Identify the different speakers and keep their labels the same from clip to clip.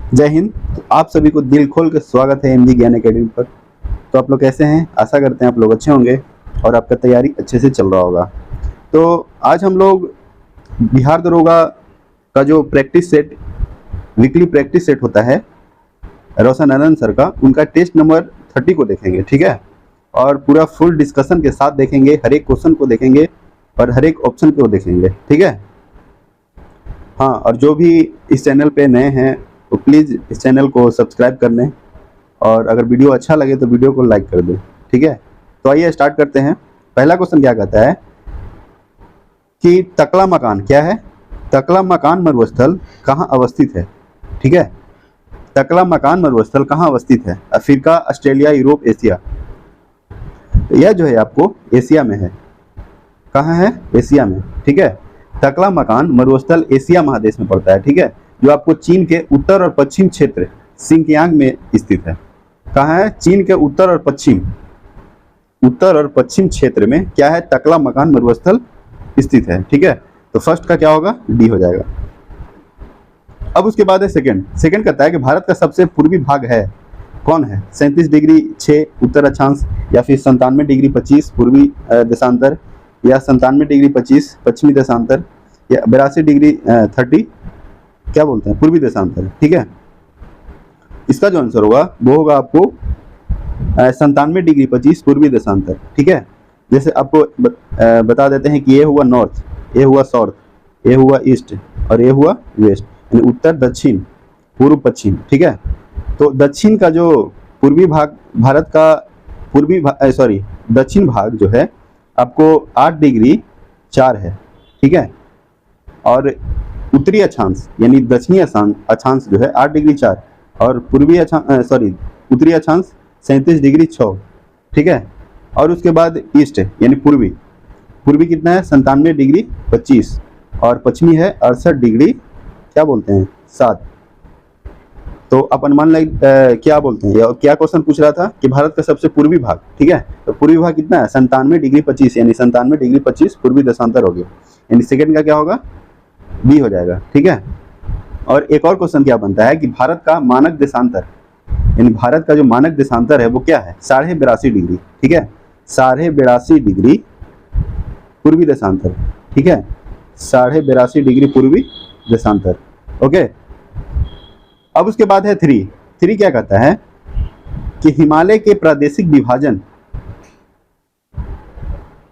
Speaker 1: जय हिंद। तो आप सभी को दिल खोल के स्वागत है एमजी ज्ञान एकेडमी पर। तो आप लोग कैसे हैं? आशा करते हैं आप लोग अच्छे होंगे और आपका तैयारी अच्छे से चल रहा होगा। तो आज हम लोग बिहार दरोगा का जो practice set, weekly practice set होता है रोशन आनंद सर का, उनका टेस्ट नंबर 30 को देखेंगे, ठीक है। और पूरा फुल डिस्कशन के साथ देखेंगे, हर एक क्वेश्चन को देखेंगे और हर एक ऑप्शन को देखेंगे, ठीक है। हाँ, और जो भी इस चैनल पे नए हैं तो प्लीज़ इस चैनल को सब्सक्राइब कर लें और अगर वीडियो अच्छा लगे तो वीडियो को लाइक कर दें, ठीक है। तो आइए स्टार्ट करते हैं। पहला क्वेश्चन क्या कहता है कि तकला मकान क्या है? तकला मकान मरुस्थल कहाँ अवस्थित है? ठीक है, तकला मकान मरुस्थल कहाँ अवस्थित है? Africa, Australia, Europe, Asia. तो यह जो है आपको एशिया में है। कहाँ है? एशिया में, ठीक है। तकला मकान मरुस्थल एशिया महादेश में पड़ता है, ठीक है, जो आपको चीन के उत्तर और पश्चिम क्षेत्र सिंकियांग में स्थित है। कहाँ है? चीन के उत्तर और पश्चिम क्षेत्र में क्या है? तकला मकान मरुस्थल स्थित है, ठीक है। तो फर्स्ट का क्या होगा? डी हो जाएगा। अब उसके बाद है सेकंड कहता है कि भारत का सबसे पूर्वी भाग है कौन है? 37 डिग्री 6 उत्तर अक्षांश, या फिर 97 डिग्री 25 पूर्वी देशांतर, या 97 डिग्री 25 पश्चिमी देशांतर, या 82 डिग्री 30 क्या बोलते हैं पूर्वी देशांतर, ठीक है। इसका जो आंसर होगा वो होगा आपको 97 डिग्री 25 पूर्वी देशांतर, ठीक है। जैसे आपको बता देते हैं कि ये हुआ नॉर्थ, ये हुआ साउथ, ये हुआ ईस्ट और ये हुआ वेस्ट, यानी उत्तर, दक्षिण, पूर्व, पश्चिम, ठीक है। तो दक्षिण का जो पूर्वी भाग भारत का दक्षिण भाग जो है आपको 8 डिग्री 4 है, ठीक है। और उत्तरी अक्षांश यानी दक्षिणी अक्षांश जो है 8 डिग्री 4 और उत्तरी अक्षांश 37 डिग्री 6, ठीक है। और उसके बाद ईस्ट यानी पूर्वी कितना है? 97 डिग्री 25 और पश्चिमी है 68 डिग्री क्या बोलते हैं 7। तो आप अनुमान क्या बोलते हैं? क्या क्वेश्चन पूछ रहा था कि भारत का सबसे पूर्वी भाग, ठीक है। तो पूर्वी भाग कितना है? 97 डिग्री 25, यानी 97 डिग्री 25 पूर्वी देशांतर हो गया, यानी सेकंड का क्या होगा? बी हो जाएगा, ठीक है। और एक और क्वेश्चन क्या बनता है कि भारत का मानक देशांतर, यानी भारत का जो मानक देशांतर है वो क्या है? 82.5 डिग्री, ठीक है। 82.5 डिग्री पूर्वी देशांतर, ठीक है। 82.5 डिग्री पूर्वी देशांतर, ओके। अब उसके बाद है थ्री क्या कहता है कि हिमालय के प्रादेशिक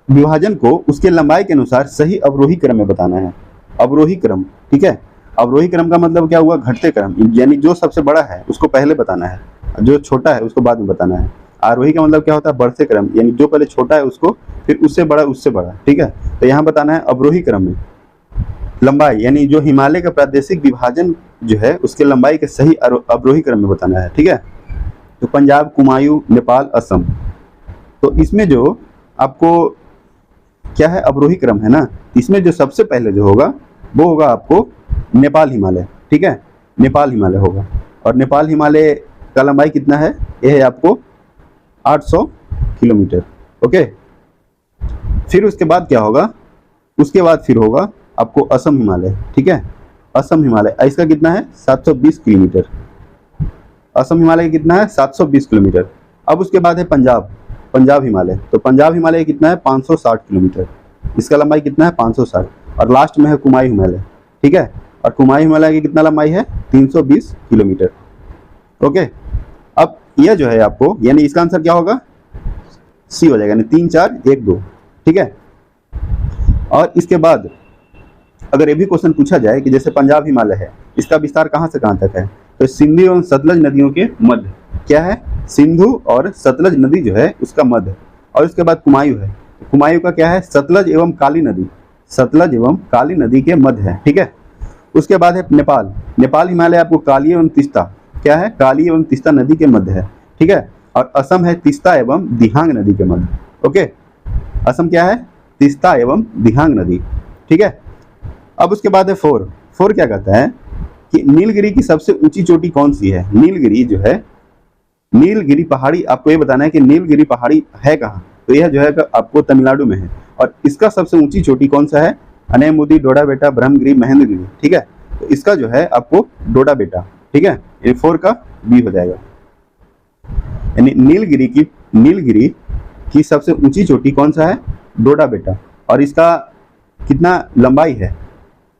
Speaker 1: विभाजन को उसके लंबाई के अनुसार सही अवरोही क्रम में बताना है। अवरोही क्रम, ठीक है। अवरोही क्रम का मतलब क्या हुआ? घटते क्रम, यानी जो सबसे बड़ा है उसको पहले बताना है, जो छोटा है उसको बाद में बताना है। आरोही का मतलब क्या होता है? बढ़ते क्रम, यानी जो पहले छोटा है उसको फिर उससे बड़ा, ठीक है। तो यहाँ बताना है अवरोही क्रम में लंबाई, यानी जो हिमालय का प्रादेशिक विभाजन जो है उसके लंबाई के सही अवरोही क्रम में बताना है, ठीक है। तो पंजाब, कुमायूं, नेपाल, असम। तो इसमें जो आपको क्या है? अवरोही क्रम है ना। इसमें जो सबसे पहले जो होगा वो होगा आपको नेपाल हिमालय, ठीक है। नेपाल हिमालय होगा। और नेपाल हिमालय का लंबाई कितना है? यह है आपको 800 किलोमीटर, ओके। फिर उसके बाद क्या होगा? उसके बाद फिर होगा आपको असम हिमालय, ठीक है। असम हिमालय, इसका कितना है? 720 किलोमीटर। असम हिमालय कितना है? 720 किलोमीटर। अब उसके बाद है पंजाब हिमालय। तो पंजाब हिमालय कितना है? 560 किलोमीटर। इसका लंबाई कितना है? 560। और लास्ट में है कुमायूं हिमालय, ठीक है। और कुमायूं हिमालय की कितना लंबाई है? 320 किलोमीटर, ओके। अब यह जो है आपको, यानी इसका आंसर क्या होगा? सी हो जाएगा, यानी 3, 4, 1, 2, ठीक है। और इसके बाद अगर ये भी क्वेश्चन पूछा जाए कि जैसे पंजाब हिमालय है, इसका विस्तार कहाँ से कहाँ तक है? तो सिंधु एवं सतलज नदियों के मध्य, क्या है? सिंधु और सतलज नदी जो है उसका मध्य। और उसके बाद कुमायूं है, कुमायूं का क्या है? सतलज एवं काली नदी के मध्य है, ठीक है। उसके बाद है नेपाल हिमालय आपको काली एवं तीस्ता, क्या है? काली एवं तीस्ता नदी के मध्य है, ठीक है। और असम है तीस्ता एवं दिहांग नदी के मध्य, ओके। असम क्या है? तीस्ता एवं दिहांग नदी, ठीक है। अब उसके बाद है फोर क्या कहता है कि नीलगिरी की सबसे ऊंची चोटी कौन सी है? नीलगिरी जो है, नीलगिरी पहाड़ी, आपको ये बताना है कि नीलगिरी पहाड़ी है कहाँ। तो यह जो है आपको तमिलनाडु में है। और इसका सबसे ऊंची चोटी कौन सा है? अनेमुदी, डोडा बेटा, ब्रह्मगिरी, महेंद्रगिरी, ठीक है। तो इसका जो है आपको डोडा बेटा, ठीक है, ये 4 का बी हो जाएगा। यानी नीलगिरी की सबसे ऊंची चोटी कौन सा है? डोडा बेटा। और इसका कितना लंबाई है?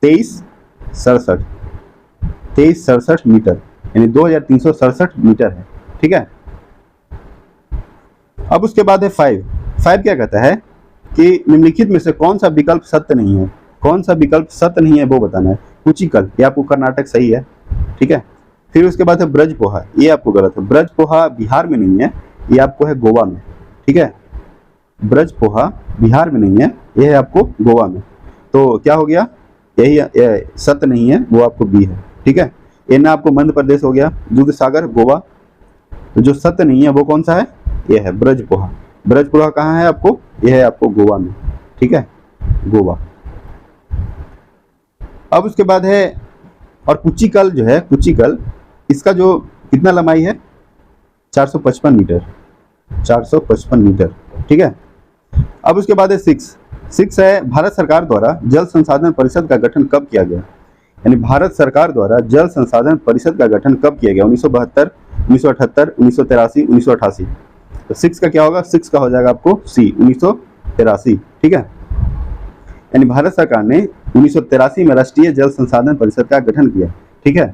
Speaker 1: 2367 मीटर, यानी 2367 मीटर है। ठीक है, अब उसके बाद है 5 क्या कहता है कि निम्नलिखित में से कौन सा विकल्प सत्य नहीं है? कौन सा विकल्प सत्य नहीं है वो बताना है। कुचिकल, ये आपको कर्नाटक सही है। ठीक है, फिर उसके बाद है ब्रजपोहा, ये आपको गलत है। ब्रजपोहा बिहार में नहीं है, ये आपको है गोवा में। ठीक है, ब्रजपोहा बिहार में नहीं है, ये है आपको गोवा में। तो क्या हो गया? यही सत्य नहीं है, वो आपको बी है। ठीक है, ये ना आपको मध्य प्रदेश हो गया, दूध सागर गोवा। तो जो सत्य नहीं है वो कौन सा है? ये है ब्रजपोहा। ब्रजपोहा कहाँ है आपको? यह है आपको गोवा में। ठीक है, गोवा। अब उसके बाद है और कुचिकल जो है, कुचिकल इसका जो कितना लंबाई है? 455 मीटर, 455 मीटर। ठीक है, अब उसके बाद है 6 है भारत सरकार द्वारा जल संसाधन परिषद का गठन कब किया गया? यानी भारत सरकार द्वारा जल संसाधन परिषद का गठन कब किया गया? 1972, 1978, 1983, 1988। तो 6 का क्या होगा? 6 का हो जाएगा आपको सी, 1983। ठीक है, यानी भारत सरकार ने 1983 में राष्ट्रीय जल संसाधन परिषद का गठन किया। ठीक है,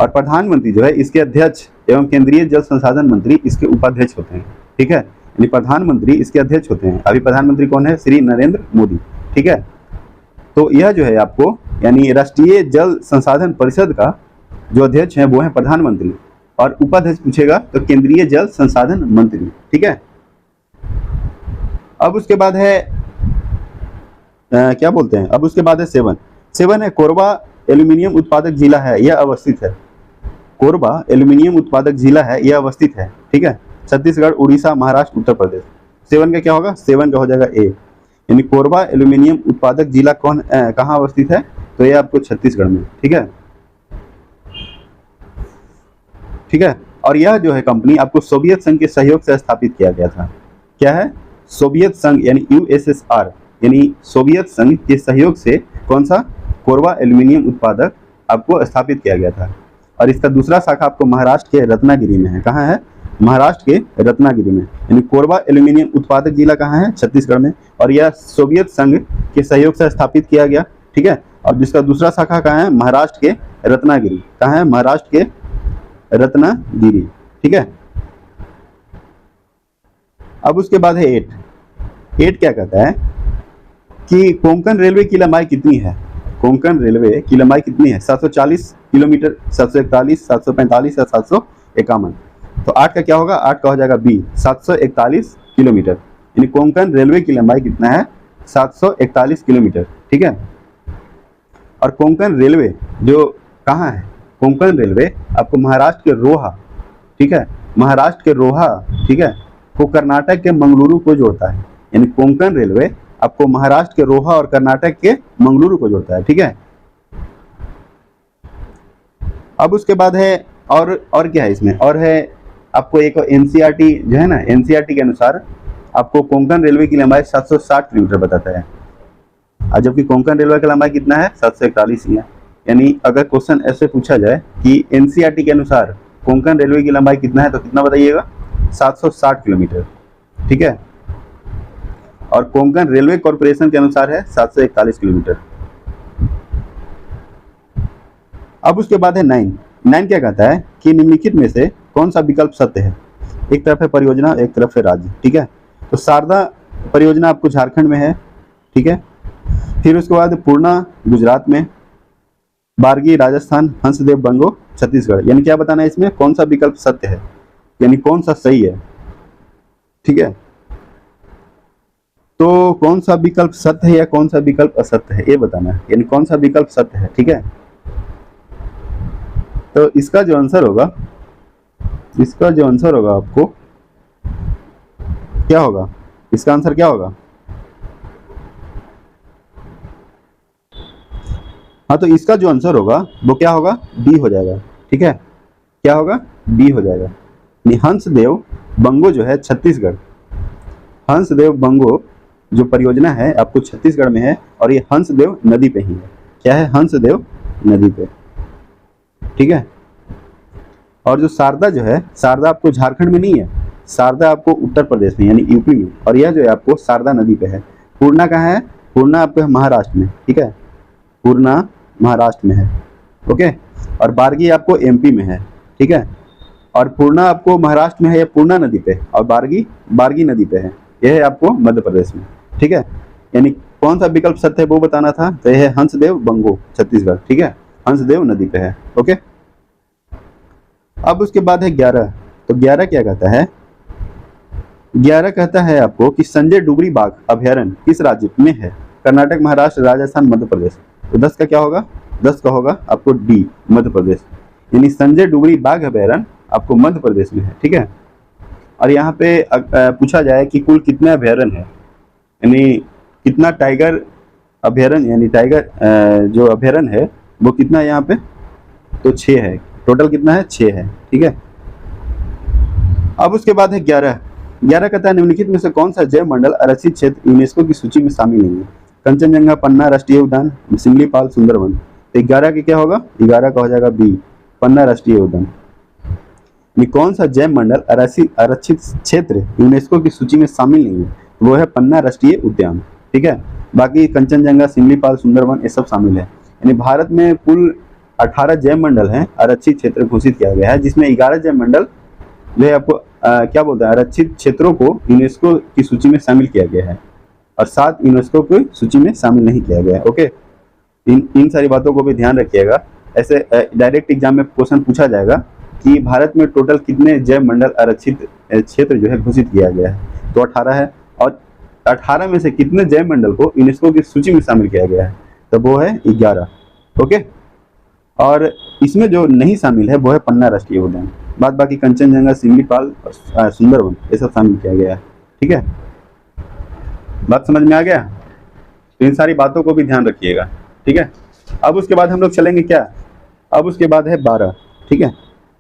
Speaker 1: और प्रधानमंत्री जो है इसके अध्यक्ष एवं केंद्रीय जल संसाधन मंत्री इसके उपाध्यक्ष होते हैं। ठीक है, यानी प्रधानमंत्री इसके अध्यक्ष होते हैं। अभी प्रधानमंत्री कौन है? श्री नरेंद्र मोदी। ठीक है, तो यह जो है आपको यानी राष्ट्रीय जल संसाधन परिषद का जो अध्यक्ष है वो है प्रधानमंत्री, और उपाध्यक्ष पूछेगा तो केंद्रीय जल संसाधन मंत्री। ठीक है, अब उसके बाद है क्या बोलते हैं, अब उसके बाद है 7 है कोरबा एल्यूमिनियम उत्पादक जिला है, यह अवस्थित है। कोरबा एल्यूमिनियम उत्पादक जिला है, यह अवस्थित है। ठीक है, छत्तीसगढ़, उड़ीसा, महाराष्ट्र, उत्तर प्रदेश। 7 का क्या होगा? 7 का हो जाएगा ए, यानी कोरबा एल्यूमिनियम उत्पादक जिला कहाँ अवस्थित है? तो ये आपको छत्तीसगढ़ में। ठीक है, ठीक है, और यह जो है कंपनी आपको सोवियत संघ के सहयोग से स्थापित किया गया था। क्या है? सोवियत संघ यानी यूएसएसआर, यानी सोवियत संघ के सहयोग से कौन सा? कोरबा एल्यूमिनियम उत्पादक आपको स्थापित किया गया था। और इसका दूसरा शाखा आपको महाराष्ट्र के रत्नागिरी में है। कहाँ है? महाराष्ट्र के रत्नागिरी में। यानी कोरबा एल्यूमिनियम उत्पादक जिला कहाँ है? छत्तीसगढ़ में। और यह सोवियत संघ के सहयोग से स्थापित किया गया। ठीक है, और जिसका दूसरा शाखा कहाँ है? महाराष्ट्र के रत्नागिरी। कहाँ है? महाराष्ट्र के रत्नागिरी। ठीक है, अब उसके बाद है 8 क्या कहता है कि कोंकण रेलवे की लंबाई कितनी है? कोंकण रेलवे की लंबाई कितनी है? 740 किलोमीटर, 741, 745 या 751। तो 8 का क्या होगा? 8 का हो जाएगा बी, 741 किलोमीटर। यानी कोंकण रेलवे की लंबाई कितना है? 741 किलोमीटर। ठीक है, और कोंकण रेलवे जो कहाँ है? कोंकण रेलवे आपको महाराष्ट्र के रोहा, ठीक है, महाराष्ट्र के रोहा, ठीक है, को कर्नाटक के मंगलुरु को जोड़ता है। यानी कोंकण रेलवे आपको महाराष्ट्र के रोहा और कर्नाटक के मंगलुरु को जोड़ता है। ठीक है, अब उसके बाद है और क्या है इसमें? और है आपको एक एनसीईआरटी जो है ना, एनसीईआरटी के अनुसार आपको कोंकण रेलवे की लंबाई 760 किलोमीटर बताता है, और जबकि कोंकण रेलवे की लंबाई कितना है? 741 ही है। यानी अगर क्वेश्चन ऐसे पूछा जाए कि एनसीईआरटी के अनुसार कोंकण रेलवे की लंबाई कितना है, तो कितना बताइएगा? 760 किलोमीटर। ठीक है, और कोंकण रेलवे कॉर्पोरेशन के अनुसार है 741 किलोमीटर। अब उसके बाद है 9 क्या कहता है कि निम्नलिखित में से कौन सा विकल्प सत्य है? एक तरफ है परियोजना, एक तरफ है राज्य। ठीक है, तो शारदा परियोजना आपको झारखंड में है। ठीक है, फिर उसके बाद पूर्णा गुजरात में, बारगी राजस्थान, हंसदेव बंगो छत्तीसगढ़। यानी क्या बताना है इसमें? कौन सा विकल्प सत्य है, यानी कौन सा सही है। ठीक है, तो कौन सा विकल्प सत्य है या कौन सा विकल्प असत्य है, ये बताना है। यानी कौन सा विकल्प सत्य है। ठीक है, तो इसका जो आंसर होगा, आपको क्या होगा? इसका आंसर क्या होगा? हाँ, तो इसका जो आंसर होगा वो क्या होगा? डी हो जाएगा। ठीक है, क्या होगा? डी हो जाएगा। हंसदेव बंगो जो है छत्तीसगढ़, हंसदेव बंगो जो परियोजना है आपको छत्तीसगढ़ में है, और ये हंसदेव नदी पे ही है। क्या है? हंसदेव नदी पे। ठीक है। और जो शारदा जो है, शारदा आपको झारखंड में नहीं है, शारदा आपको उत्तर प्रदेश में यानी यूपी में, और यह जो है आपको शारदा नदी पे है। पूर्णा कहाँ है? पूर्णा आपको महाराष्ट्र में, ठीक है, पूर्णा महाराष्ट्र में है, ओके। और बारगी आपको एमपी में है, ठीक है। और पूर्णा आपको महाराष्ट्र में है, या पूर्णा नदी पे, और बारगी बारगी नदी पे है, यह है आपको मध्य प्रदेश में, ठीक है। यानी कौन सा विकल्प सत्य है वो बताना था, तो यह है हंसदेव बंगो छत्तीसगढ़, ठीक है, हंसदेव नदी पे है, ओके। अब उसके बाद है 11। तो 11 क्या कहता है? 11 कहता है आपको कि संजय डुगरी बाघ अभयारण्य किस राज्य में है? कर्नाटक, महाराष्ट्र, राजस्थान, मध्य प्रदेश। तो 10 का क्या होगा? 10 का होगा आपको डी, मध्य प्रदेश। यानी संजय डुगरी बाघ अभयारण्य आपको मध्य प्रदेश में है, ठीक है। और यहाँ पे पूछा जाए कि कुल कितने अभयारण्य है, यानी कितना टाइगर अभयारण्य, यानी टाइगर जो अभयारण्य है वो कितना है यहाँ पे, तो 6 है। टोटल कितना है? 6 है, ठीक है। अब उसके बाद है 11। 11 कहता है निम्नलिखित में से कौन सा जैव मंडल आरक्षित क्षेत्र यूनेस्को की सूची में शामिल नहीं है? कंचनजंगा, पन्ना राष्ट्रीय उद्यान, सिमलीपाल, सुंदरवन। तो 11 का क्या होगा? 11 का हो जाएगा बी, पन्ना राष्ट्रीय उद्यान। कौन सा जैव मंडल आरक्षित क्षेत्र यूनेस्को की सूची में शामिल नहीं है? वो है पन्ना राष्ट्रीय उद्यान, ठीक है। बाकी कंचनजंगा, सिमलीपाल, सुंदरवन ये सब शामिल है। यानी भारत में कुल 18 जैव मंडल हैं आरक्षित क्षेत्र घोषित किया गया है, जिसमें 11 जैव मंडल जो है आपको क्या बोलते हैं, आरक्षित क्षेत्रों को यूनेस्को की सूची में शामिल किया गया है, और 7 यूनेस्को की सूची में शामिल नहीं किया गया है, ओके। इन सारी बातों को भी ध्यान रखिएगा। ऐसे डायरेक्ट एग्जाम में क्वेश्चन पूछा जाएगा कि भारत में टोटल कितने जैव मंडल आरक्षित क्षेत्र जो है घोषित किया गया है, तो 18 है। और 18 में से कितने जैव मंडल को यूनेस्को की सूची में शामिल किया गया है, तो वो है 11, ओके। और इसमें जो नहीं शामिल है वो है पन्ना राष्ट्रीय उद्यान। बाद बाकी कंचनजंगा, सिमलीपाल और सुंदरवन ये सब शामिल किया गया है, ठीक है। बात समझ में आ गया? तो इन सारी बातों को भी ध्यान रखिएगा, ठीक है। अब उसके बाद हम लोग चलेंगे क्या, अब उसके बाद है 12, ठीक है।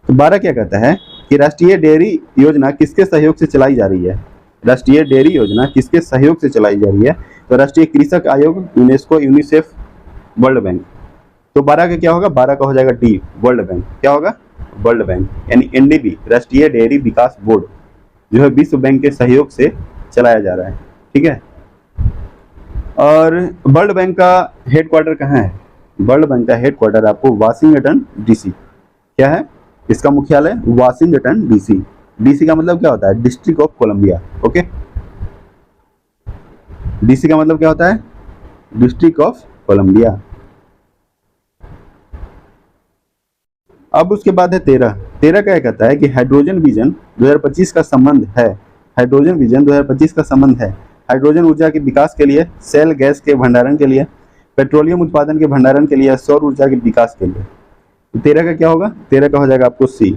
Speaker 1: तो 12 क्या कहता है कि राष्ट्रीय डेयरी योजना किसके सहयोग से चलाई जा रही है? राष्ट्रीय डेयरी योजना किसके सहयोग से चलाई जा रही है? तो राष्ट्रीय कृषक आयोग, यूनेस्को, यूनिसेफ, वर्ल्ड बैंक। तो 12 का क्या होगा? 12 का हो जाएगा डी, वर्ल्ड बैंक। क्या होगा? वर्ल्ड बैंक, यानी एनडीबी, राष्ट्रीय डेयरी विकास बोर्ड जो है विश्व बैंक के सहयोग से चलाया जा रहा है, ठीक है। और वर्ल्ड बैंक का हेडक्वार्टर कहाँ है? वर्ल्ड बैंक का हेडक्वार्टर आपको वाशिंगटन डीसी। क्या है इसका मुख्यालय? Washington DC. डीसी का मतलब क्या होता है? District of Columbia, okay. DC का मतलब क्या होता है? District of Columbia. अब उसके बाद है 13। 13 क्या कहता है कि हाइड्रोजन विजन 2025 का संबंध है, हाइड्रोजन विजन 2025 का संबंध है हाइड्रोजन ऊर्जा के विकास के लिए, सेल गैस के भंडारण के लिए, पेट्रोलियम उत्पादन के भंडारण के लिए, सौर ऊर्जा के विकास के लिए। 13 का क्या होगा? 13 का हो जाएगा आपको सी,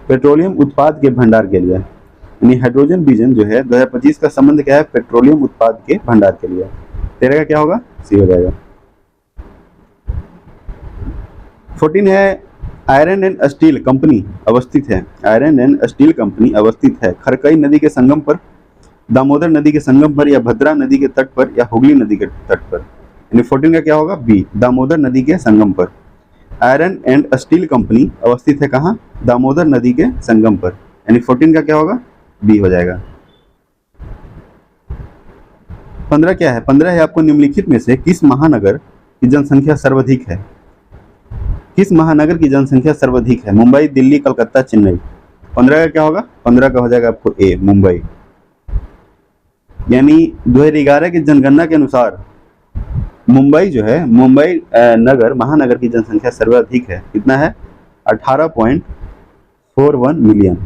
Speaker 1: पेट्रोलियम उत्पाद के भंडार के लिए। यानी हाइड्रोजन विजन जो है 2025 का संबंध क्या है? पेट्रोलियम उत्पाद के भंडार के लिए। 13 का क्या होगा? सी हो जाएगा। 14 है आयरन एंड स्टील कंपनी अवस्थित है, आयरन एंड स्टील कंपनी अवस्थित है खरकई नदी के संगम पर, दामोदर नदी के संगम पर, या भद्रा नदी के तट पर, या हुगली नदी के तट पर। यानी 14 का क्या होगा? बी, दामोदर नदी के संगम पर। आयरन एंड स्टील कंपनी अवस्थित है कहाँ? दामोदर नदी के संगम पर। यानी 14 का क्या होगा? बी हो जाएगा। 15 क्या है? 15 है आपको निम्नलिखित में से किस महानगर की जनसंख्या सर्वाधिक है? किस महानगर की जनसंख्या सर्वाधिक है? मुंबई, दिल्ली, कलकत्ता, चेन्नई। 15 का क्या होगा? 15 का हो जाएगा आपको ए, मुंबई। यानी 2011 की जनगणना के अनुसार मुंबई जो है, मुंबई नगर महानगर की जनसंख्या सर्वाधिक है। कितना है? 18.41 मिलियन।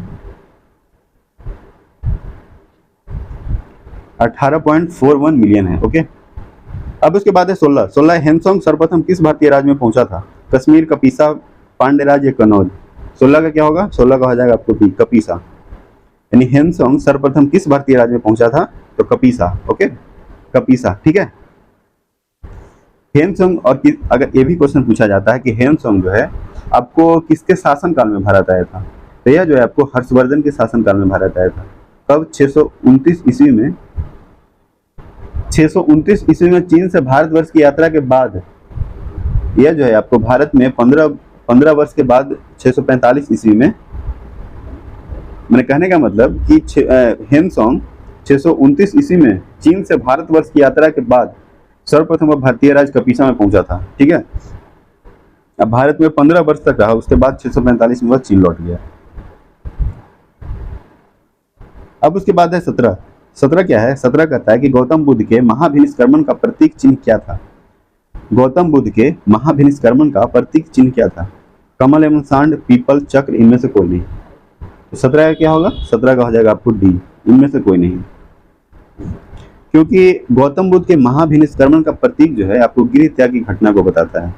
Speaker 1: 18.41 मिलियन है, ओके। अब उसके बाद है 16। 16 हेमसोंग सर्वप्रथम किस भारतीय राज्य में पहुंचा था? कश्मीर, कपीसा, पांडेराज या कन्नौज। 16 का क्या होगा? 16 का हो जाएगा आपको बी, कपीसा। यानी हेमसोंग सर्वप्रथम किस भारतीय राज्य में पहुंचा था? तो कपीसा, ओके, कपीसा, ठीक है। हेमसोंग, और अगर ये भी क्वेश्चन पूछा जाता है कि हेमसोंग जो है आपको किसके शासनकाल में भारत आया था? तो यह जो है आपको हर्षवर्धन के शासनकाल में भारत आया था। कब? 629 ईस्वी में। 629 ईस्वी में चीन से भारतवर्ष की यात्रा के बाद यह जो है आपको भारत में 15 15 वर्ष के बाद 645 ईस्वी में, मैंने कहने का मतलब कि हेनसोंग 629 ईस्वी में चीन से भारतवर्ष की यात्रा के बाद सर्वप्रथम वह भारतीय राज्य कपीसा में पहुंचा था। ठीक है, अब भारत में 15 वर्ष तक रहा, उसके बाद 645 में वह चीन लौट गया। अब उसके बाद है 17। 17 क्या है? 17 कहता है कि गौतम बुद्ध के महाभिनिष्क्रमण का प्रतीक चिन्ह क्या था? गौतम बुद्ध के महाभिनिष्क्रमण का प्रतीक चिन्ह क्या था? कमल एवं सांड, पीपल, चक्र, इनमें से कोई नहीं। तो 17 का क्या होगा? 17 का हो जाएगा आपको डी, इनमें से कोई नहीं, क्योंकि गौतम बुद्ध के महाभिनिष्क्रमण का प्रतीक जो है आपको गृह त्याग की घटना को बताता है।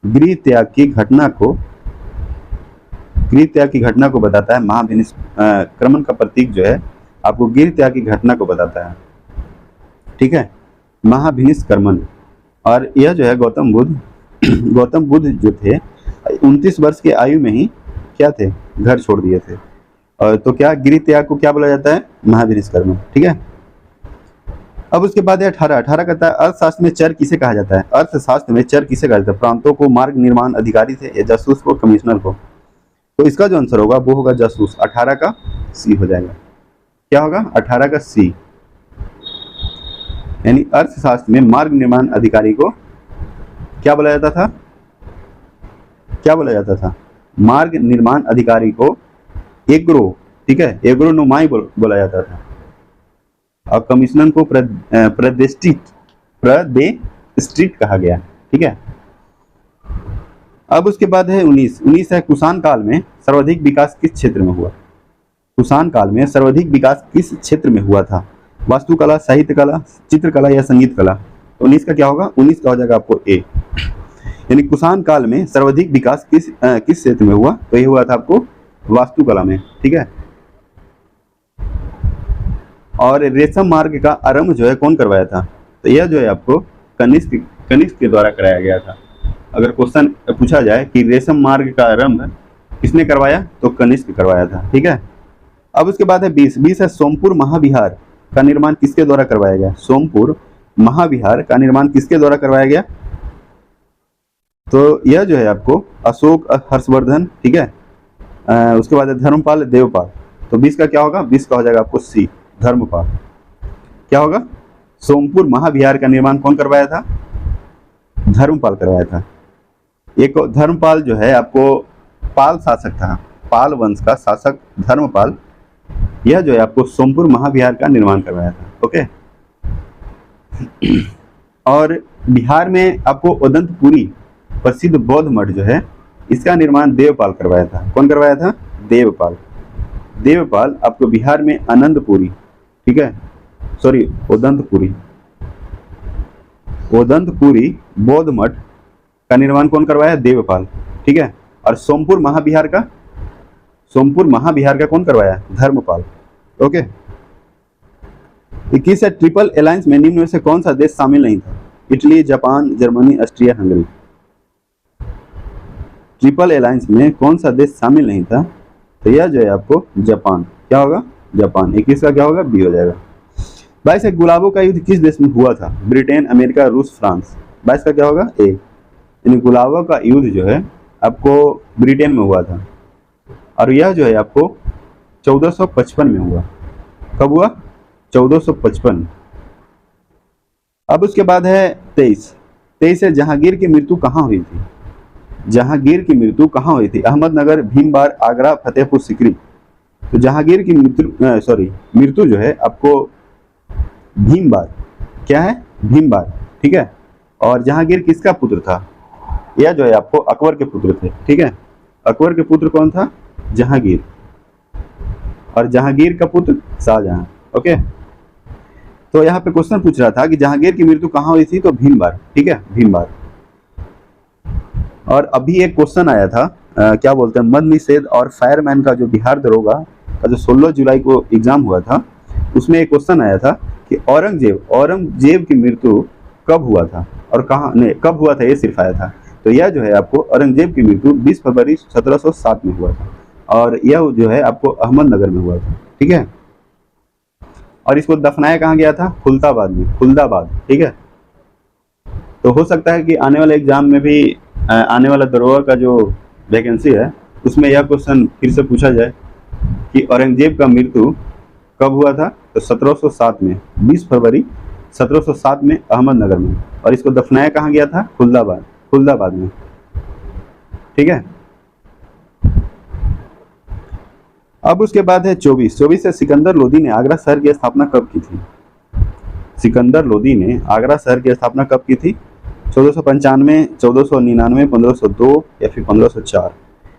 Speaker 1: गृह त्याग की घटना को बताता है। महाभिनिष्क्रमण का प्रतीक जो है आपको गृह त्याग की घटना को बताता है। ठीक है, महाभिनिष्क्रमण। और यह जो है गौतम बुद्ध जो थे 29 वर्ष की आयु में ही क्या थे? घर छोड़ दिए थे। और तो क्या गृह त्याग को क्या बोला जाता है? महाभिनिष्क्रमण। ठीक है, अब उसके बाद है 18। 18 कहता है अर्थशास्त्र में चर किसे कहा जाता है? अर्थशास्त्र में चर किसे कहा जाता है? प्रांतों को, मार्ग निर्माण अधिकारी से, या जासूस को, कमिश्नर को? तो इसका जो आंसर होगा वो होगा जासूस। 18 का सी हो जाएगा। क्या होगा? 18 का सी, यानी अर्थशास्त्र में मार्ग निर्माण अधिकारी को क्या बोला जाता था? क्या बोला जाता था? मार्ग निर्माण अधिकारी को एग्रो, ठीक है, एग्रोनोमाई बोला जाता था। और कमिश्नर को प्रदेष्टित कहा गया। ठीक है, अब उसके बाद है 19। 19 है कुषाण काल में सर्वाधिक विकास किस क्षेत्र में हुआ? कुषाण काल में सर्वाधिक विकास किस क्षेत्र में हुआ था? वास्तुकला, साहित्य कला, चित्रकला या संगीत कला? तो 19 का क्या होगा? 19 का हो जाएगा आपको ए, यानी कुषाण काल में सर्वाधिक विकास किस क्षेत्र में हुआ? तो ये हुआ था आपको वास्तुकला में। ठीक है, और रेशम मार्ग का आरंभ जो है कौन करवाया था? तो यह जो है आपको कनिष्क के द्वारा कराया गया था। अगर क्वेश्चन पूछा जाए कि रेशम मार्ग का आरंभ किसने करवाया, तो कनिष्क करवाया था। ठीक है, अब उसके बाद है 20। 20 है सोमपुर महाविहार का निर्माण किसके द्वारा करवाया गया? सोमपुर महाविहार का निर्माण किसके द्वारा करवाया गया? तो यह जो है आपको अशोक हर्षवर्धन। ठीक है, उसके बाद है धर्मपाल देवपाल। तो 20 का क्या होगा? 20 का हो जाएगा आपको सी, धर्मपाल। क्या होगा? सोमपुर महाविहार का निर्माण कौन करवाया था? धर्मपाल करवाया था। एक धर्मपाल जो है आपको पाल शासक था, पाल वंश का शासक धर्मपाल, यह जो है आपको सोमपुर महाविहार का निर्माण करवाया था। ओके, और बिहार में आपको उदंतपुरी प्रसिद्ध बौद्ध मठ जो है इसका निर्माण देवपाल करवाया था। कौन करवाया था? देवपाल। देवपाल आपको बिहार में आनंदपुरी, ठीक है, सॉरी उदंतपुरी बौद्ध मठ का निर्माण कौन करवाया? देवपाल। ठीक है, और सोमपुर महाविहार का कौन करवाया? धर्मपाल। ओके, 21 है ट्रिपल अलायंस में निम्न में से कौन सा देश शामिल नहीं था? Italy, Japan, Germany, Austria, Hungary. Triple alliance में कौन सा देश शामिल नहीं था? तो यह जो है आपको जापान। क्या होगा? जापान। 21 का क्या होगा? बी हो जाएगा। 22 है गुलाबों का युद्ध किस देश में हुआ था? ब्रिटेन, अमेरिका, रूस, फ्रांस। 22 का क्या होगा? ए, यानी गुलाबों का युद्ध जो है आपको ब्रिटेन में हुआ था, और यह जो है आपको 1455 में हुआ। कब हुआ? 1455। अब उसके बाद है 23 है जहांगीर की मृत्यु कहाँ हुई थी? जहांगीर की मृत्यु कहाँ हुई थी? अहमदनगर, भीमबार, आगरा, फतेहपुर सीकरी। तो जहांगीर की मृत्यु जो है आपको भीमबार। क्या है? भीमबार। ठीक है, और जहांगीर किसका पुत्र था? यह जो है आपको अकबर के पुत्र थे। ठीक है, अकबर के पुत्र कौन था? जहांगीर, और जहांगीर का पुत्र शाहजहां। ओके, तो यहाँ पे क्वेश्चन पूछ रहा था कि जहांगीर की मृत्यु कहाँ हुई थी? तो भीमबार। ठीक है, भीमबार। और अभी एक क्वेश्चन आया था क्या बोलते हैं, मद निषेध और फायरमैन का जो बिहार दरोगा का जो 16 जुलाई को एग्जाम हुआ था, उसमें एक क्वेश्चन आया था कि औरंगजेब की मृत्यु कब हुआ था और कहाँ, नहीं कब हुआ था, ये सिर्फ आया था। तो यह जो है आपको औरंगजेब की मृत्यु 20 फरवरी 1707 में हुआ था, और यह जो है आपको अहमदनगर में हुआ था। ठीक है, और इसको दफनाया कहाँ गया था? खुलदाबाद में, खुलदाबाद। ठीक है, तो हो सकता है कि आने वाले एग्जाम में भी आने वाला दरोगा का जो वैकेंसी है उसमें यह क्वेश्चन फिर से पूछा जाए कि औरंगजेब का मृत्यु कब हुआ था, तो 1707 में, 20 फरवरी 1707 में अहमदनगर में। और इसको दफनाया कहाँ गया था, खुलदाबाद में। ठीक है। अब उसके बाद है 24 है सिकंदर लोदी ने आगरा शहर की स्थापना कब की थी। सिकंदर लोदी ने आगरा शहर की स्थापना कब की थी, 1495, 1499, 1502 या फिर 1504।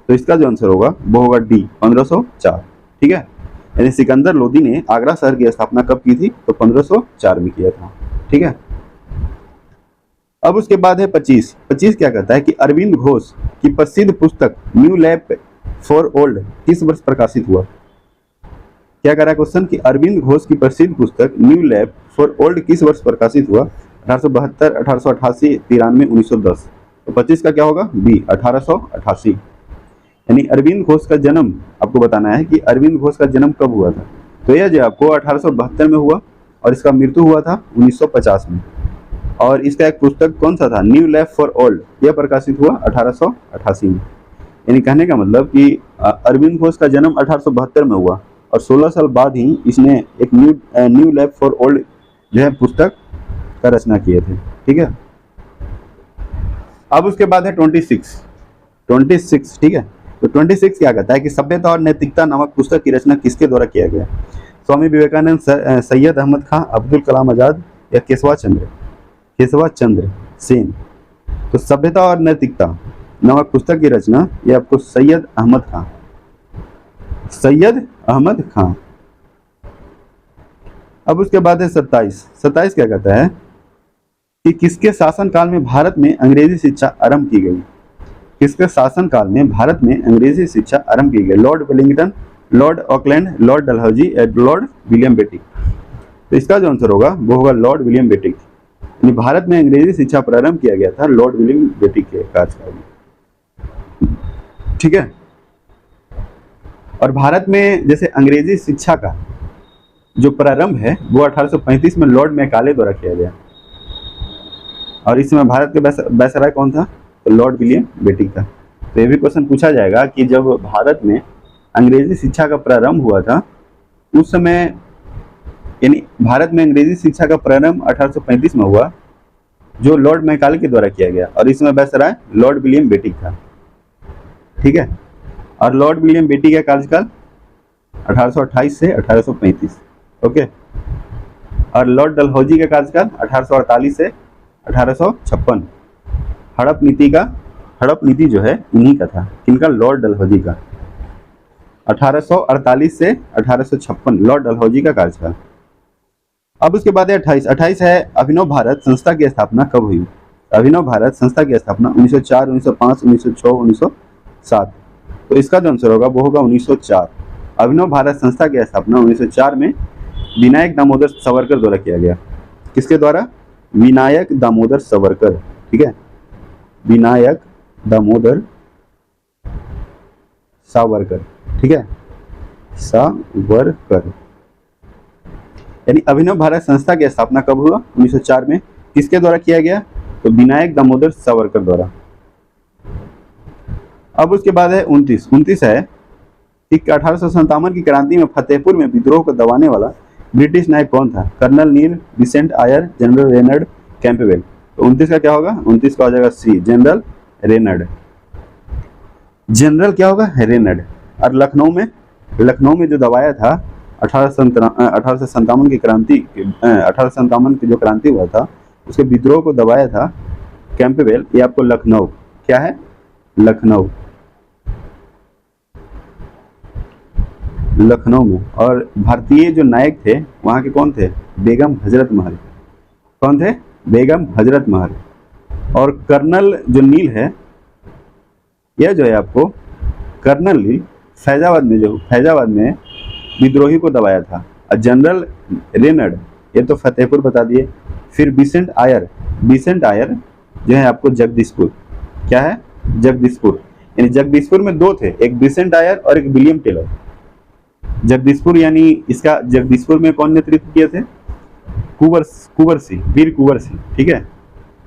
Speaker 1: तो इसका जो आंसर होगा वो होगा डी, 1504। ठीक है। यानी सिकंदर लोदी ने आगरा शहर की स्थापना कब की थी, तो 1504 में किया था। ठीक है। अब उसके बाद है 25 क्या कहता है कि अरविंद घोष की प्रसिद्ध पुस्तक न्यू लैब फॉर ओल्ड किस वर्ष प्रकाशित हुआ। क्या कह रहा है क्वेश्चन कि अरविंद घोष की प्रसिद्ध पुस्तक न्यू लैब फॉर ओल्ड किस वर्ष प्रकाशित हुआ, 1872, 1888, 93, 1910। तो 25 का क्या होगा, बी, 1888। यानी अरविंद घोष का जन्म आपको बताना है कि अरविंद घोष का जन्म कब हुआ था। तो यह जो आपको 1872 में हुआ और इसका मृत्यु हुआ था 1950 में। और इसका एक पुस्तक कौन सा था, न्यू लैब फॉर ओल्ड, यह प्रकाशित हुआ 1888 में। यानी कहने का मतलब कि अरविंद घोष का जन्म 1872 में हुआ और 16 साल बाद ही इसने एक न्यू लैब फॉर ओल्ड जो है पुस्तक का रचना किए थे। ठीक है। अब उसके बाद है 26। ठीक है। तो 26 क्या कहता है कि सभ्यता और नैतिकता नामक पुस्तक की रचना किसके द्वारा किया गया, स्वामी विवेकानंद, सैयद अहमद खां, अब्दुल कलाम आजाद या केशवा चंद्र सेन। तो सभ्यता और नैतिकता नामक पुस्तक की रचना ये आपको सैयद अहमद खां। अब उसके बाद है 27 क्या कहता है कि किसके शासनकाल में भारत में अंग्रेजी शिक्षा आरंभ की गई। किसके शासनकाल में भारत में अंग्रेजी शिक्षा आरंभ की गई, Lord Wellington, Lord Auckland, Lord Dalhousie या लॉर्ड विलियम बेटिक। तो इसका जो आंसर होगा वो होगा लॉर्ड विलियम बेटिक। यानी भारत में अंग्रेजी शिक्षा प्रारंभ किया गया था लॉर्ड विलियम बेटिक के कार्यकाल में। ठीक है। और भारत में जैसे अंग्रेजी शिक्षा का जो प्रारंभ है वो 1835 में लॉर्ड मैकाले द्वारा किया गया और इस समय भारत के वायसराय कौन था, तो लॉर्ड विलियम बेटिक था। तो ये भी क्वेश्चन पूछा जाएगा कि जब भारत में अंग्रेजी शिक्षा का प्रारंभ हुआ था उस समय, यानी भारत में अंग्रेजी शिक्षा का प्रारंभ 1835 में हुआ जो लॉर्ड मैकाले के द्वारा किया गया और इसमें वायसराय लॉर्ड विलियम बेटिक था। ठीक है। और लॉर्ड विलियम बेटिक का कार्यकाल 1828 से 1835। ओके। और लॉर्ड डलहौजी का कार्यकाल 1848 से 1856। हड़प नीति जो है इन्हीं का था, किनका, लॉर्ड डलहौजी का। 1848 से 1856 लॉर्ड डलहौजी का कार्यकाल। अब उसके बाद 28 है अभिनव भारत संस्था की स्थापना कब हुई। अभिनव भारत संस्था की स्थापना 1904, 1905, 1906, 1907। तो इसका जो आंसर होगा वो होगा 1904। अभिनव भारत संस्था की स्थापना 1904 में विनायक दामोदर सावरकर द्वारा किया गया। किसके द्वारा, विनायक दामोदर सावरकर। ठीक है, विनायक दामोदर सावरकर। ठीक है, सावरकर। यानी अभिनव भारत संस्था की स्थापना कब हुआ, 1904 में। किसके द्वारा किया गया, तो विनायक दामोदर सावरकर द्वारा। अब उसके बाद है 29 है कि 1857 की क्रांति में फतेहपुर में विद्रोह को दबाने वाला ब्रिटिश नायक कौन था। कर्नल नील, विसेंट आयर, जनरल रेनल्ड, कैंपबेल। तो 29 का क्या होगा, 29 का हो जाएगा सी, जनरल रेनल्ड। जनरल क्या होगा, रेनल्ड। और लखनऊ में जो दबाया था 1857 की क्रांति, 1857 की जो क्रांति हुआ था उसके विद्रोह को दबाया था कैंपबेल। ये आपको लखनऊ, क्या है, लखनऊ में। और भारतीय जो नायक थे वहाँ के कौन थे, बेगम हजरत महल। कौन थे, बेगम हजरत महल। और कर्नल जो नील है, यह जो है आपको कर्नल नील फैजाबाद में विद्रोही को दबाया था। और जनरल रेनल्ड, ये तो फतेहपुर बता दिए। फिर विसेंट आयर जो है आपको जगदीशपुर, क्या है, जगदीशपुर। यानी जगदीशपुर में दो थे, एक विसेंट आयर और एक विलियम टेलर। जगदीशपुर यानी इसका जगदीशपुर में कौन नेतृत्व किए थे, वीर कुंवर सिंह। ठीक है।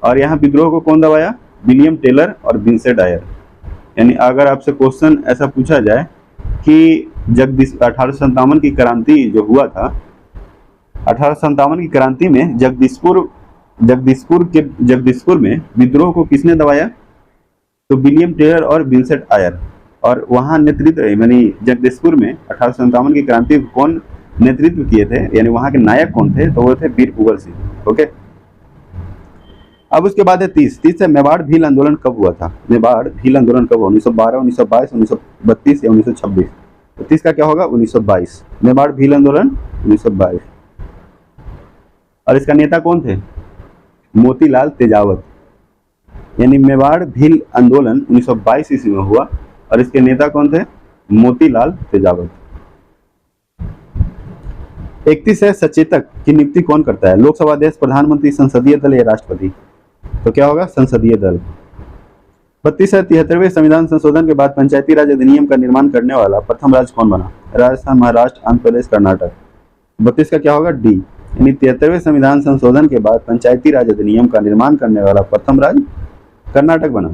Speaker 1: और यहाँ विद्रोह को कौन दबाया, विलियम टेलर और विंसेंट आयर। यानी अगर आपसे क्वेश्चन ऐसा पूछा जाए कि जगदीश 1857 की क्रांति जो हुआ था, 1857 की क्रांति में जगदीशपुर में विद्रोह को किसने दबाया, तो विलियम टेलर और विंसेंट आयर। और वहां नेतृत्व यानी जगदीशपुर में 1857 की क्रांति को कौन नेतृत्व किए थे, यानी वहां के नायक कौन थे, तो वो थे वीर कुंवर सिंह। ओके, अब उसके बाद है 30 है मेवाड़ भील आंदोलन कब हुआ था। मेवाड़ भील आंदोलन कब हुआ, 1912, 1922, 1932 या 1926। तो 30 का क्या होगा, 1922। मेवाड़ भील आंदोलन 1922। और इसका नेता कौन थे, मोतीलाल तेजावत। यानी मेवाड़ भील आंदोलन 1922 ईस्वी में हुआ और इसके नेता कौन थे, मोतीलाल तेजावत। 31 है सचेतक की नियुक्ति कौन करता है, लोकसभा अध्यक्ष, प्रधानमंत्री, संसदीय दल या राष्ट्रपति। तो क्या होगा, संसदीय दल। 32 है 73वें संविधान संशोधन के बाद पंचायती राज अधिनियम का निर्माण करने वाला प्रथम राज्य कौन बना, राजस्थान, महाराष्ट्र, आंध्र प्रदेश, कर्नाटक। 32 का क्या होगा, डी। यानी 73वें संविधान संशोधन के बाद पंचायती राज अधिनियम का निर्माण करने वाला प्रथम राज्य कर्नाटक बना।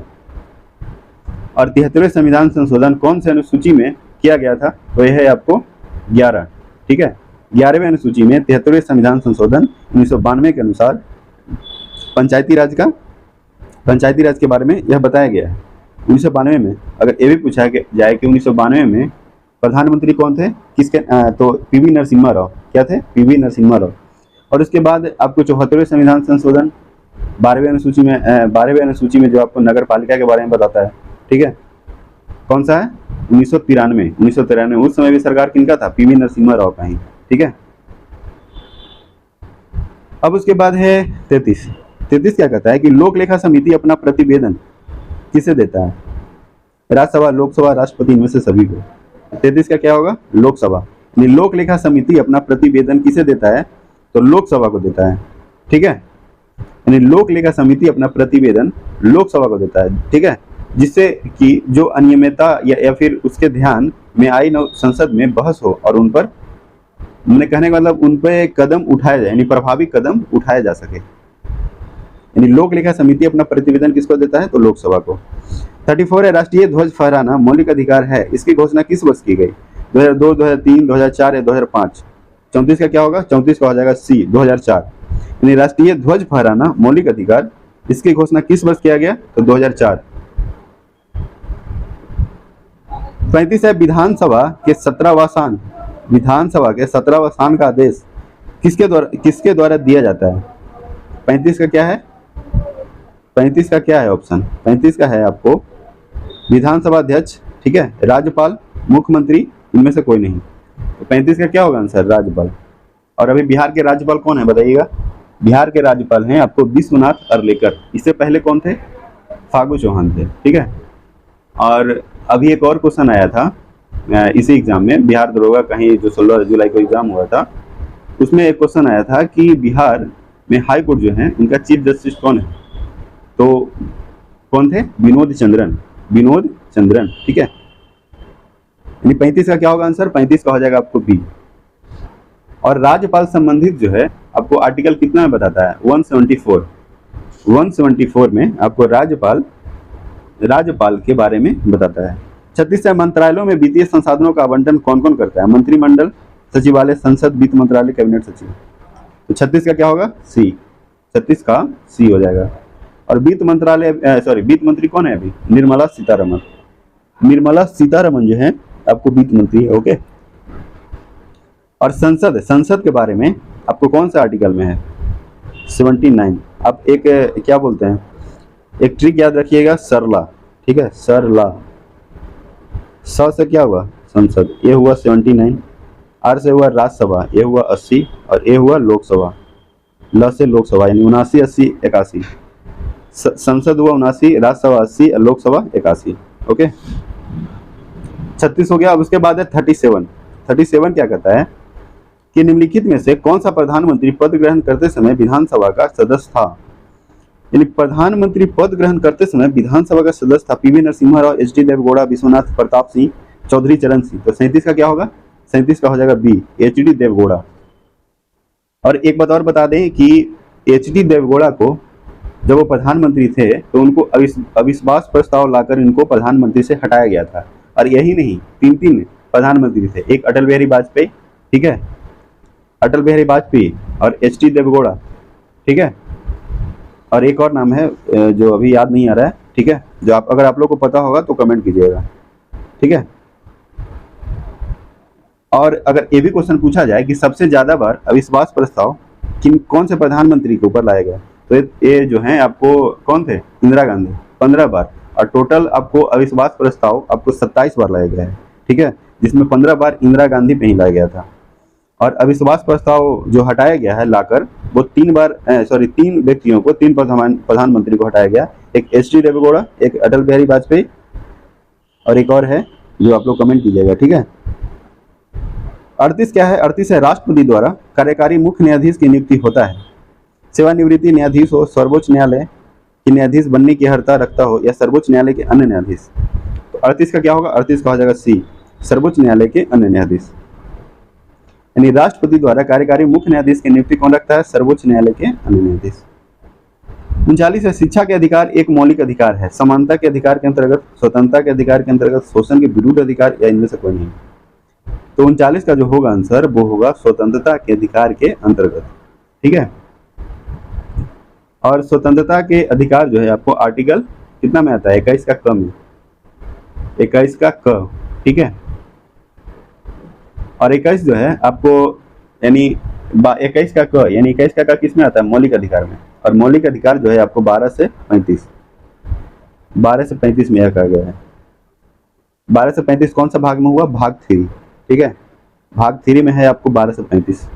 Speaker 1: और 73वें संविधान संशोधन कौन से अनुसूची में किया गया था, तो यह है आपको 11। ठीक है, 11वें अनुसूची में 73वें संविधान संशोधन 1992 के अनुसार पंचायती राज के बारे में यह बताया गया है। 1992 में अगर ये भी पूछा जाए कि 1992 में प्रधानमंत्री कौन थे, किसके, तो पीवी नरसिम्हा राव। क्या थे, पीवी नरसिम्हा राव। और उसके बाद आपको 74वें संविधान संशोधन 12वें अनुसूची में जो आपको नगर पालिका के बारे में बताता है। ठीक है, कौन सा है, 1993। उस समय भी सरकार किनका था, पीवी नरसिम्हा राव का ही। ठीक है, अब उसके बाद है 33 क्या कहता है कि लोक लेखा समिति अपना प्रतिवेदन किसे देता है, राज्यसभा, लोकसभा, राष्ट्रपति में से सभी को। 33 का क्या होगा, लोकसभा। यानी लोक लेखा समिति अपना प्रतिवेदन किसे देता है, तो लोकसभा को देता है। ठीक है, यानी लोक लेखा समिति अपना प्रतिवेदन लोकसभा को देता है। ठीक है, जिससे कि जो अनियमितता या फिर उसके ध्यान में आई न संसद में बहस हो और उन पर, मैंने कहने का मतलब उन पर कदम उठाया जाए, यानी प्रभावी कदम उठाया जा सके। यानी लोक लेखा समिति अपना प्रतिवेदन किसको देता है, तो लोकसभा को। 34 है राष्ट्रीय ध्वज फहराना मौलिक अधिकार है, इसकी घोषणा किस वर्ष की गई, 2002, 2003, 2004 या 2005। 34 का क्या होगा, 34 का हो जाएगा सी, 2004। यानी राष्ट्रीय ध्वज फहराना मौलिक अधिकार, इसकी घोषणा किस वर्ष किया गया, तो 2004। 35 है विधानसभा के 17वां स्थान का आदेश किसके द्वारा दिया जाता है। 35 का क्या है, 35 का क्या है ऑप्शन, 35 का है आपको विधानसभा अध्यक्ष, ठीक है, राज्यपाल, मुख्यमंत्री, इनमें से कोई नहीं। तो 35 का क्या होगा आंसर, राज्यपाल। और अभी बिहार के राज्यपाल कौन है बताइएगा, बिहार के राज्यपाल हैं आपको विश्वनाथ अर्लेकर। इससे पहले कौन थे, फागू चौहान थे। ठीक है, और अभी एक और क्वेश्चन आया था इसी एग्जाम में, बिहार दरोगा का ही जो 16 जुलाई को एग्जाम हुआ था, उसमें एक क्वेश्चन आया था कि बिहार में हाई कोर्ट जो है उनका चीफ जस्टिस कौन है, तो कौन थे, विनोद चंद्रन। ठीक है, यानी 35 का क्या होगा आंसर, 35 का हो जाएगा आपको बी। और राज्यपाल संबंधित जो है आपको आर्टिकल कितना में बताता है, 174 में आपको राज्यपाल के बारे में बताता है। 36 मंत्रालयों में वित्तीय संसाधनों का आवंटन कौन कौन करता है, मंत्रिमंडल, सचिवालय, संसद, वित्त मंत्रालय, कैबिनेट सचिव। तो 36 का क्या होगा, सी, 36 का सी हो जाएगा। और वित्त मंत्री कौन है अभी, निर्मला सीतारमन जो है आपको वित्त मंत्री है। ओके, और संसद के बारे में आपको कौन सा आर्टिकल में है, 79। आप एक क्या बोलते हैं, एक ट्रिक याद रखिएगा, सरला। ठीक है, सरला, स से क्या हुआ, संसद, ये हुआ 79, आर से हुआ राज्यसभा, ये हुआ 80, और ये हुआ लोकसभा, ल से लोकसभा, यानी 79, 80, 81। संसद हुआ 79, राज्यसभा 80, लोकसभा 81। ओके, 36 हो गया। अब उसके बाद है 37 क्या कहता है कि निम्नलिखित में से कौन सा प्रधानमंत्री पद ग्रहण करते समय विधानसभा का सदस्य था। यानी प्रधानमंत्री पद ग्रहण करते समय विधानसभा का सदस्य था पीवी नरसिम्हा राव, एच डी देवगौड़ा, विश्वनाथ प्रताप सिंह, चौधरी चरण सिंह। तो 37 का क्या होगा, 37 का हो जाएगा बी, एच डी देवगौड़ा। और एक बात और बता दें कि एच डी देवगौड़ा को जब वो प्रधानमंत्री थे तो उनको अविश्वास प्रस्ताव लाकर इनको प्रधानमंत्री से हटाया गया था। और यही नहीं, तीन तीन प्रधानमंत्री थे, एक अटल बिहारी वाजपेयी, ठीक है, अटल बिहारी वाजपेयी और एच.डी. देवेगौड़ा, ठीक है, और एक और नाम है जो अभी याद नहीं आ रहा है, ठीक है, जो अगर आप लोग को पता होगा तो कमेंट कीजिएगा, ठीक है। और अगर ये भी क्वेश्चन पूछा जाए कि सबसे ज्यादा बार अविश्वास प्रस्ताव कौन से प्रधानमंत्री के ऊपर लाया गया, तो ये जो है आपको कौन थे, इंदिरा गांधी, 15 बार, और टोटल आपको अविश्वास प्रस्ताव आपको 27 बार लाया गया है, ठीक है, जिसमें 15 बार इंदिरा गांधी पे ही लाया गया था। और अविश्वास प्रस्ताव जो हटाया गया है लाकर, वो 3 व्यक्तियों को, 3 प्रधानमंत्री को हटाया गया, एक एच.डी. देवेगौड़ा, एक अटल बिहारी वाजपेयी और एक और है जो आप लोग कमेंट कीजिएगा, ठीक है। 38 क्या है, 38 है राष्ट्रपति द्वारा कार्यकारी मुख्य न्यायाधीश की नियुक्ति होता है। सेवानिवृत्ति न्यायाधीश हो, सर्वोच्च न्यायालय के न्यायाधीश बनने की अर्हता रखता हो, या सर्वोच्च न्यायालय के अन्य न्यायाधीश। तो 38 का क्या होगा, 38 का हो जाएगा सी, सर्वोच्च न्यायालय के अन्य न्यायाधीश। यानी राष्ट्रपति द्वारा कार्यकारी मुख्य न्यायाधीश की नियुक्ति कौन रखता है, सर्वोच्च न्यायालय के अन्य न्यायाधीश। 39 है शिक्षा के अधिकार एक मौलिक अधिकार है, समानता के अधिकार के अंतर्गत, स्वतंत्रता के अधिकार के अंतर्गत, शोषण के विरुद्ध अधिकार, या इनमें से कोई नहीं। तो 39 का जो होगा आंसर वो होगा स्वतंत्रता के अधिकार के अंतर्गत, ठीक है। और स्वतंत्रता के अधिकार जो है आपको आर्टिकल कितना में आता है, 21 का क में, 21 का क, ठीक है। और 21 जो है आपको यानी 21 का क, यानी 21 का क किस में आता है, मौलिक अधिकार में। और मौलिक अधिकार जो है आपको 12 से 35 में यह कहा गया है। 12 से 35 कौन सा भाग में हुआ, भाग 3, ठीक है, भाग 3 में है आपको 12 से 35।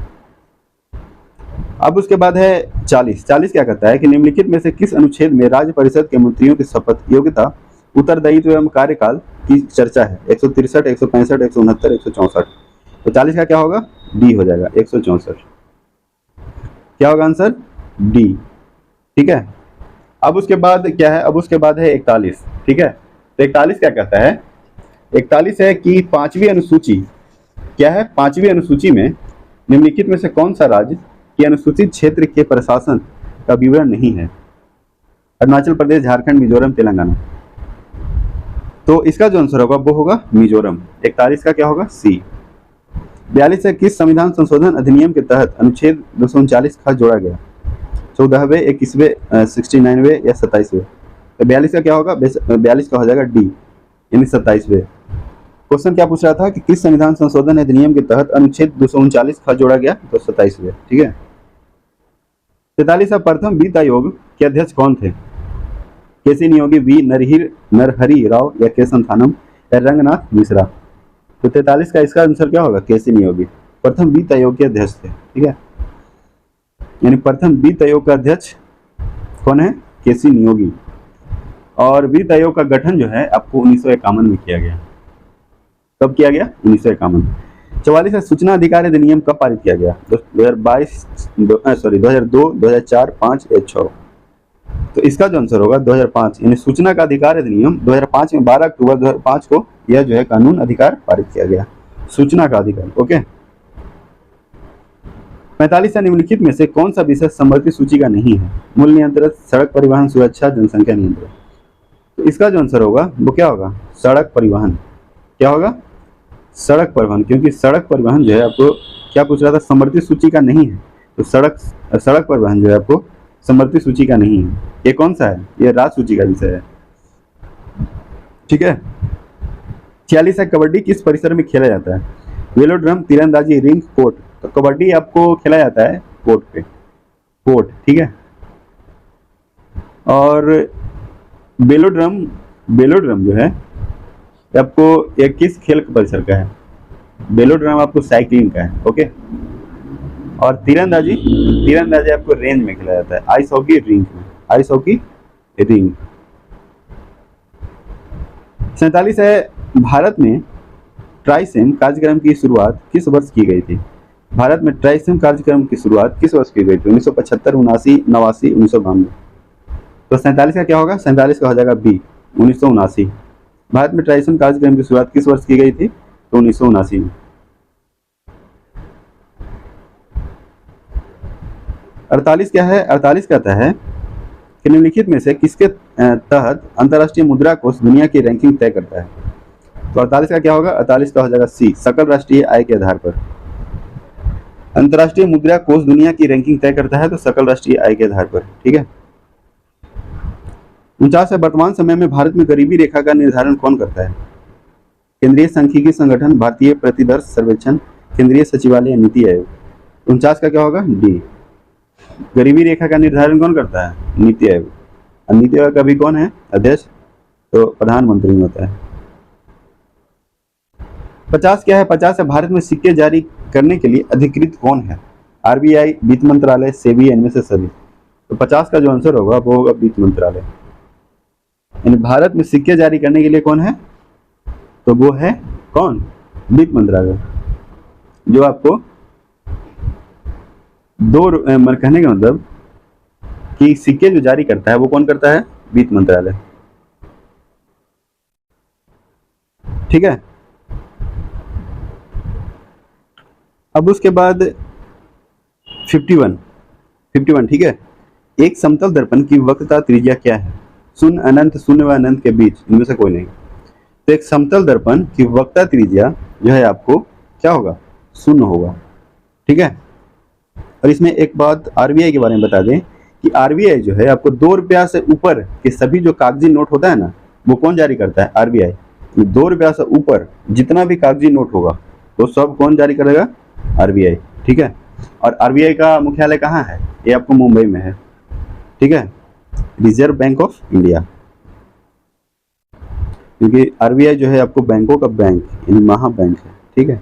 Speaker 1: अब उसके बाद है 40 क्या कहता है कि निम्नलिखित में से किस अनुच्छेद में राज्य परिषद के मंत्रियों की शपथ, योग्यता, उत्तरदायित्व एवं कार्यकाल की चर्चा है। 163, 165, 169, 164। तो 40 का क्या होगा, डी हो जाएगा, 164। क्या होगा आंसर, डी, ठीक है। अब उसके बाद क्या है, अब उसके बाद है 41, ठीक है। तो 41 क्या कहता है, 41 है कि 5वीं अनुसूची क्या है, 5वीं अनुसूची में निम्नलिखित में से कौन सा राज्य कि अनुसूचित क्षेत्र के प्रशासन का विवरण नहीं है। अरुणाचल प्रदेश, झारखंड, मिजोरम, तेलंगाना। तो इसका जो आंसर होगा वो होगा मिजोरम। 41 का क्या होगा, सी। 42 है किस संविधान संशोधन अधिनियम के तहत अनुच्छेद 239 का जोड़ा गया, 14वें, 21वें, 69वें या 27वें। तो 42 का क्या होगा, 42 का हो जाएगा डी, यानी 27वें। क्वेश्चन क्या पूछ रहा था कि किस संविधान संशोधन अधिनियम के तहत अनुच्छेद 239 का जोड़ा गया, तो 27वें, ठीक है। 43 प्रथम वित्त आयोग के अध्यक्ष कौन थे, केसी नियोगी, वी नरहरि राव, या के संथानम, या रंगनाथ मिश्रा। तो 43 का इसका आंसर क्या होगा, केसी नियोगी, प्रथम वित्त आयोग के अध्यक्ष थे, ठीक है। यानी प्रथम वित्त आयोग का अध्यक्ष कौन है, केसी नियोगी। और वित्त आयोग का गठन जो है आपको 1951 में किया गया। कब किया गया, 1951। 44 है सूचना अधिकार अधिनियम कब पारित किया गया, 2022, 2002, 2004, 5 या 6। तो इसका जो आंसर होगा 2005, यानी सूचना का अधिकार अधिनियम 2005 में 12 अक्टूबर 2005 को यह जो है कानून अधिकार पारित किया गया, सूचना का अधिकार, ओके। 45 निम्नलिखित में से कौन सा विषय समवर्ती सूची का नहीं है, मूल्य नियंत्रण, सड़क परिवहन, सुरक्षा, जनसंख्या नियंत्रण। तो इसका जो आंसर होगा वो क्या होगा, सड़क परिवहन। क्या होगा, सड़क परिवहन, क्योंकि सड़क परिवहन जो है आपको क्या पूछ रहा था, समवर्ती सूची का नहीं है। तो सड़क परिवहन जो है आपको समवर्ती सूची का नहीं है। ये कौन सा है, ये राज्य सूची का विषय है, ठीक है। 46 है कबड्डी किस परिसर में खेला जाता है, वेलोड्रम, तीरंदाजी, रिंग, कोर्ट। तो कबड्डी आपको खेला जाता है कोर्ट पे, कोर्ट, ठीक है। और बेलोड्रम जो है आपको ये किस खेल के परिसर का है, बेलोड्रम आपको साइकिलिंग का है, ओके। और तीरंदाजी आपको रेंज में खेला जाता है, आइस हॉकी रिंग में, आइस हॉकी रिंग। 47 है भारत में ट्राइसेम कार्यक्रम की शुरुआत किस वर्ष की गई थी, भारत में ट्राइसेम कार्यक्रम की शुरुआत किस वर्ष की गई थी, 1975, 79, 89, 1992। तो 47 का क्या होगा, 47 का हो जाएगा बी, 1979। भारत में ट्राइसेम कार्यक्रम की शुरुआत किस वर्ष की गई थी, तो 1979 में। 48 क्या है, 48 कहता है निम्नलिखित में से किसके तहत अंतर्राष्ट्रीय मुद्रा कोष दुनिया की रैंकिंग तय करता है? तो 48 का क्या होगा? 48 का हो जाएगा सी, सकल राष्ट्रीय आय के आधार पर। अंतर्राष्ट्रीय मुद्रा कोष दुनिया की रैंकिंग तय करता है तो सकल राष्ट्रीय आय के आधार पर, ठीक है। 49 है, वर्तमान समय में भारत में गरीबी रेखा का निर्धारण कौन करता है? केंद्रीय सांख्यिकी संगठन, भारतीय प्रतिदर्श सर्वेक्षण, केंद्रीय सचिवालय या नीति आयोग। 49 का क्या होगा? डी, गरीबी रेखा का निर्धारण कौन करता है? नीति आयोग। और नीति आयोग का भी कौन है अध्यक्ष? तो प्रधानमंत्री होता है। 50 क्या है? 50 है, भारत में सिक्के जारी करने के लिए अधिकृत कौन है? आरबीआई, वित्त मंत्रालय, सेबी, इनमें से सभी। तो 50 का जो आंसर होगा वो होगा वित्त मंत्रालय। यानी भारत में सिक्के जारी करने के लिए कौन है? तो वो है कौन? वित्त मंत्रालय। जो आपको कहने का मतलब कि सिक्के जो जारी करता है वो कौन करता है? वित्त मंत्रालय, ठीक है। अब उसके बाद 51, ठीक है। एक समतल दर्पण की वक्रता त्रिज्या क्या है? शून्य, अनंत, शून्य व अनंत के बीच, इनमें से कोई नहीं। तो एक समतल दर्पण की वक्रता त्रिज्या जो है आपको क्या होगा? शून्य होगा, ठीक है। और इसमें एक बात आरबीआई के बारे में बता दें कि आरबीआई जो है आपको 2 रुपया से ऊपर के सभी जो कागजी नोट होता है ना, वो कौन जारी करता है? आरबीआई। 2 रुपया से ऊपर जितना भी कागजी नोट होगा वो सब कौन जारी करेगा? आरबीआई, ठीक है। और आरबीआई का मुख्यालय कहाँ है? ये आपको मुंबई में है, ठीक है, रिजर्व बैंक ऑफ इंडिया। क्योंकि आरबीआई जो है आपको बैंकों का बैंक यानी महाबैंक है, ठीक है।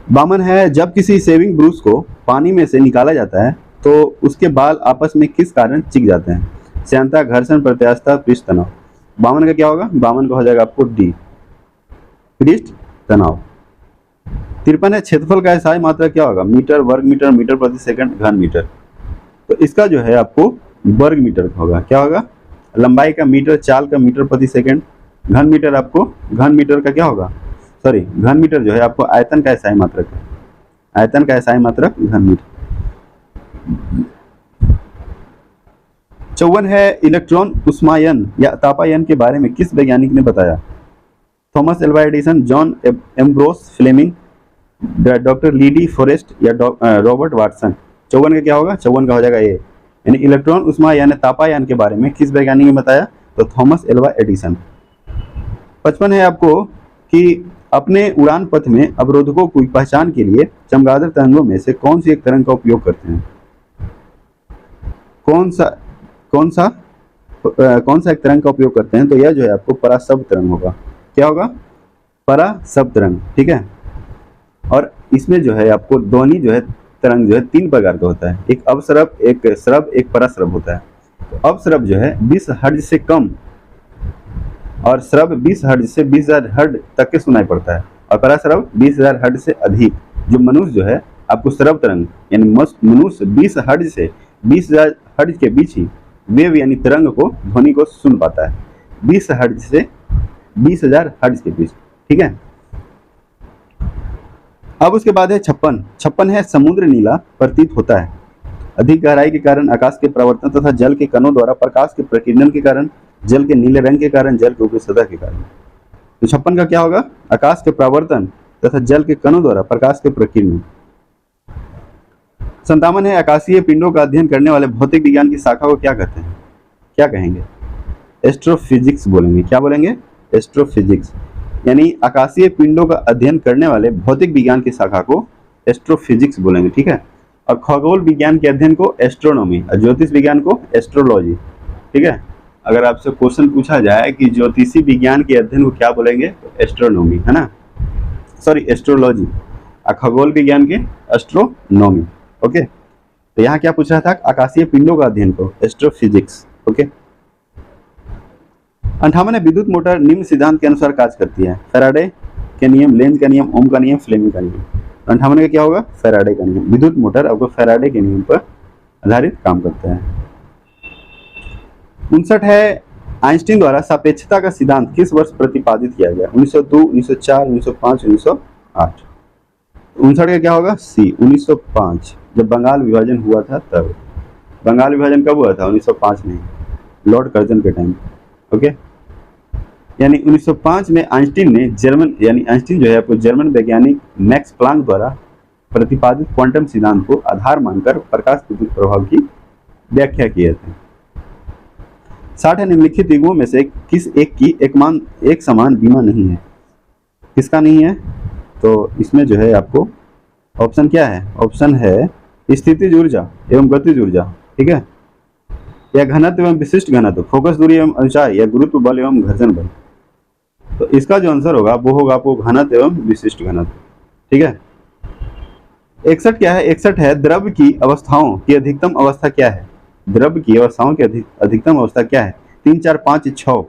Speaker 1: 52 है, जब किसी शेविंग ब्रूश को पानी में से निकाला जाता है तो उसके बाल आपस में किस कारण चिक जाते हैं? श्यानता, घर्षण, प्रत्यास्थता, पृष्ठ तनाव। 52 का क्या होगा? 52 का हो जाएगा आपको डी, पृष्ठ तनाव। 53 है, क्षेत्रफल का एसआई मात्रा क्या होगा? मीटर, वर्ग मीटर, मीटर प्रति सेकंड, घन मीटर। तो इसका जो है आपको वर्ग मीटर होगा। क्या होगा? लंबाई का मीटर, चाल का मीटर प्रति सेकंड, घन मीटर आपको घन मीटर का क्या होगा? घन मीटर जो है आपको आयतन का एसआई मात्रक है, आयतन का एसआई मात्रक घन मीटर। 54 है, इलेक्ट्रॉन उष्मायन या तापायन के बारे में किस वैज्ञानिक ने बताया? Thomas Alva Edison, John Ambrose Fleming, doctor Lee De Forest या रॉबर्ट वाटसन। 54 का क्या होगा? 54 का हो जाएगा ए, यानी इलेक्ट्रॉन उष्मायन तापायन के बारे में किस वैज्ञानिक ने बताया? तो थॉमस एल्वा एडिसन। 55 है आपको कि अपने उड़ान पथ में अवरोधकों की पहचान के लिए चमगादड़ तरंगों में से कौन सी एक तरंग का उपयोग करते हैं? कौन सा एक तरंग का उपयोग करते हैं? तो यह जो है आपको पराशब्द तरंग होगा। क्या होगा? पराशब्द तरंग, ठीक है। और इसमें जो है आपको ध्वनि जो है तरंग जो है 3 प्रकार का होता है, एक अपस्रव, एक स्रव, एक पराश्रव होता है। तो अपस्रव जो है 20 हर्ट्ज से कम और श्रव 20 हर्ट्ज से 20,000 हर्ट्ज तक के सुनाई पड़ता है, और पराश्रव 20,000 हर्ट्ज से अधिक। जो मनुष्य जो है आपको श्रव तरंग यानी मनुष्य 20 हर्ट्ज से 20,000 हर्ट्ज के बीच ही वेव यानी तरंग को, ध्वनि को सुन पाता है, 20 हर्ट्ज से 20,000 हर्ट्ज के बीच, ठीक है। अब उसके बाद है 56 है, समुद्र नीला प्रतीत होता है अधिक गहराई के कारण, आकाश के परावर्तन तथा जल के कणों द्वारा प्रकाश के प्रकीर्णन के कारण, जल के नीले रंग के कारण, जल के ऊपरी सतह के कारण। तो 56 का क्या होगा? आकाश के परावर्तन तथा जल के कणों द्वारा प्रकाश के प्रकीर्णन। 57 है, आकाशीय पिंडों का अध्ययन करने वाले भौतिक विज्ञान की शाखा को क्या कहते हैं? क्या कहेंगे? एस्ट्रोफिजिक्स बोलेंगे। क्या बोलेंगे? एस्ट्रोफिजिक्स, यानी आकाशीय पिंडों का अध्ययन करने वाले भौतिक विज्ञान की शाखा को एस्ट्रोफिजिक्स बोलेंगे, ठीक है। और खगोल विज्ञान के अध्ययन को एस्ट्रोनॉमी, और ज्योतिष विज्ञान को एस्ट्रोलॉजी, ठीक है। अगर आपसे क्वेश्चन पूछा जाए कि ज्योतिषी विज्ञान के अध्ययन को क्या बोलेंगे, तो एस्ट्रोनॉमी, है ना, सॉरी एस्ट्रोलॉजी, और खगोल विज्ञान के एस्ट्रोनॉमी, ओके। तो यहाँ क्या पूछ रहा था? आकाशीय पिंडों का अध्ययन को एस्ट्रोफिजिक्स, ओके। 58 विद्युत मोटर निम्न सिद्धांत के अनुसार कार्य करती है? फैराडे के नियम, लेंज का नियम, ओम का नियम, फ्लेमिंग का नियम। 58 का क्या होगा? फैराडे का नियम। विद्युत मोटर आपको फैराडे के नियम पर आधारित काम करता है। 59 है, आइंस्टीन द्वारा सापेक्षता का सिद्धांत किस वर्ष प्रतिपादित किया गया? 1902, 1904, 1905, 1908। 59 का क्या होगा? सी, 1905, जब बंगाल विभाजन हुआ था तब। बंगाल विभाजन कब हुआ था? 1905 में, लॉर्ड कर्जन के टाइम। ओके, यानी 1905 में आइंस्टीन ने आइंस्टीन जो है आपको जर्मन वैज्ञानिक मैक्स प्लांक द्वारा प्रतिपादित क्वांटम सिद्धांत को आधार मानकर प्रकाश विद्युत प्रभाव की व्याख्या किए थे। 60 निम्नलिखित युग्मों में से किस एक की एक समान बीमा नहीं है? किसका नहीं है? तो इसमें जो है आपको ऑप्शन क्या है? ऑप्शन है स्थितिज ऊर्जा एवं गतिज ऊर्जा, ठीक है, या घनत्व एवं विशिष्ट घनत्व, फोकस दूरी एवं ऊंचाई, या गुरुत्व बल एवं घर्षण बल। तो इसका जो आंसर होगा वो होगा आपको घनत्व एवं विशिष्ट घनत्व, ठीक है। 61 क्या है? 61 है द्रव की अवस्थाओं की अधिकतम अवस्था क्या है? द्रव की अवस्थाओं की अधिकतम अवस्था क्या है? 3, 4, 5, 6।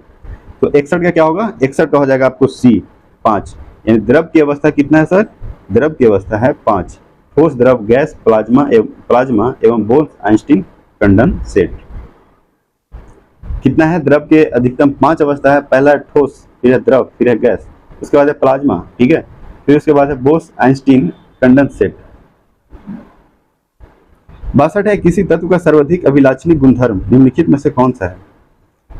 Speaker 1: तो 61 का क्या होगा? 61 का हो जाएगा आपको सी, 5। यानी द्रव की अवस्था कितना है सर? द्रव की अवस्था है 5। ठोस, द्रव, गैस, प्लाज्मा एवं बोल्स आइंस्टीन कंडेंसेट। कितना है? द्रव के अधिकतम 5 अवस्था है। पहला ठोस, फिर है द्रव, फिर है गैस, उसके बाद है प्लाज्मा, ठीक है, फिर उसके बाद है बोल्स आइंस्टीन कंडेंसेट। 62 है किसी तत्व का सर्वाधिक अभिलाक्षणिक गुणधर्म निम्नलिखित में से कौन सा है?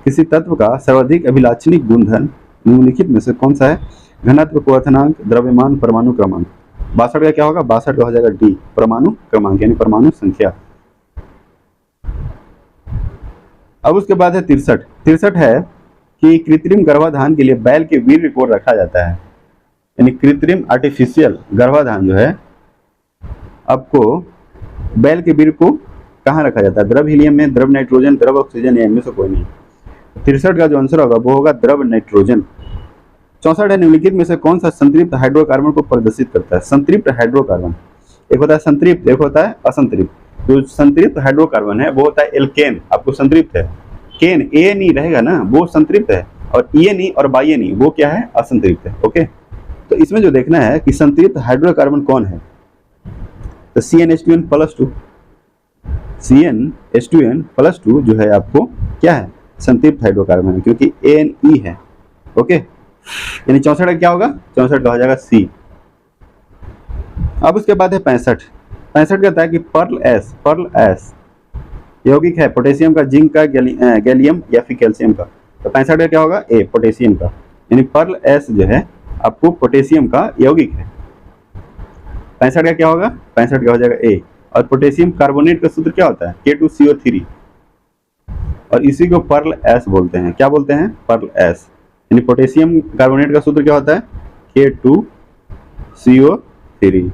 Speaker 1: किसी तत्व का सर्वाधिक अभिलाक्षणिक गुणधर्म निम्नलिखित में से कौन सा है? घनत्व, क्वथनांक, द्रव्यमान, परमाणु क्रमांक। 62 का क्या होगा? 62 का हो जाएगा डी, परमाणु क्रमांक यानी परमाणु संख्या। अब उसके बाद है 63। 63 है कि कृत्रिम गर्भाधान के लिए बैल के वीर्य को रखा जाता है, यानी कृत्रिम आर्टिफिशियल गर्भाधान जो है आपको बैल के वीर्य को कहाँ रखा जाता है? द्रव हीलियम में, द्रव नाइट्रोजन, द्रव ऑक्सीजन, या इनमें से कोई नहीं। 63 का जो आंसर होगा वो होगा द्रव नाइट्रोजन। 64 है निम्नलिखित में से कौन सा संतृप्त हाइड्रोकार्बन को प्रदर्शित करता है? संतृप्त हाइड्रोकार्बन, एक होता है संतृप्त, एक होता है असंतृप्त। जो संतृप्त हाइड्रोकार्बन है वो होता है एल्केन, आपको संतृप्त है। केन ए नहीं रहेगा ना, वो संतृप्त है, और ई और बाई नहीं, वो क्या है? असंतृप्त है। ओके, तो इसमें जो देखना है कि संतृप्त हाइड्रोकार्बन कौन है, तो CnH2n+2, CnH2n+2 जो है आपको क्या है? संतृप्त हाइड्रोकार्बन है, क्योंकि AnE है। ओके, यानी 64 का क्या होगा? 64 का हो जाएगा सी। अब उसके बाद है 65। 65 कहता है कि पर्ल एस यौगिक है पोटेशियम का, जिंक का, गैलियम या फिर कैल्शियम का। तो 65 का क्या होगा? ए, पोटेशियम का, यानी पर्ल एस जो है आपको पोटेशियम का यौगिक है। 65 का क्या होगा? 65 का हो जाएगा ए। और पोटेशियम कार्बोनेट का सूत्र क्या होता है? K2CO3, और इसी को पर्ल एस बोलते हैं। क्या बोलते हैं? Pearl ash. यानी पोटेशियम कार्बोनेट का सूत्र क्या होता है? K2CO3।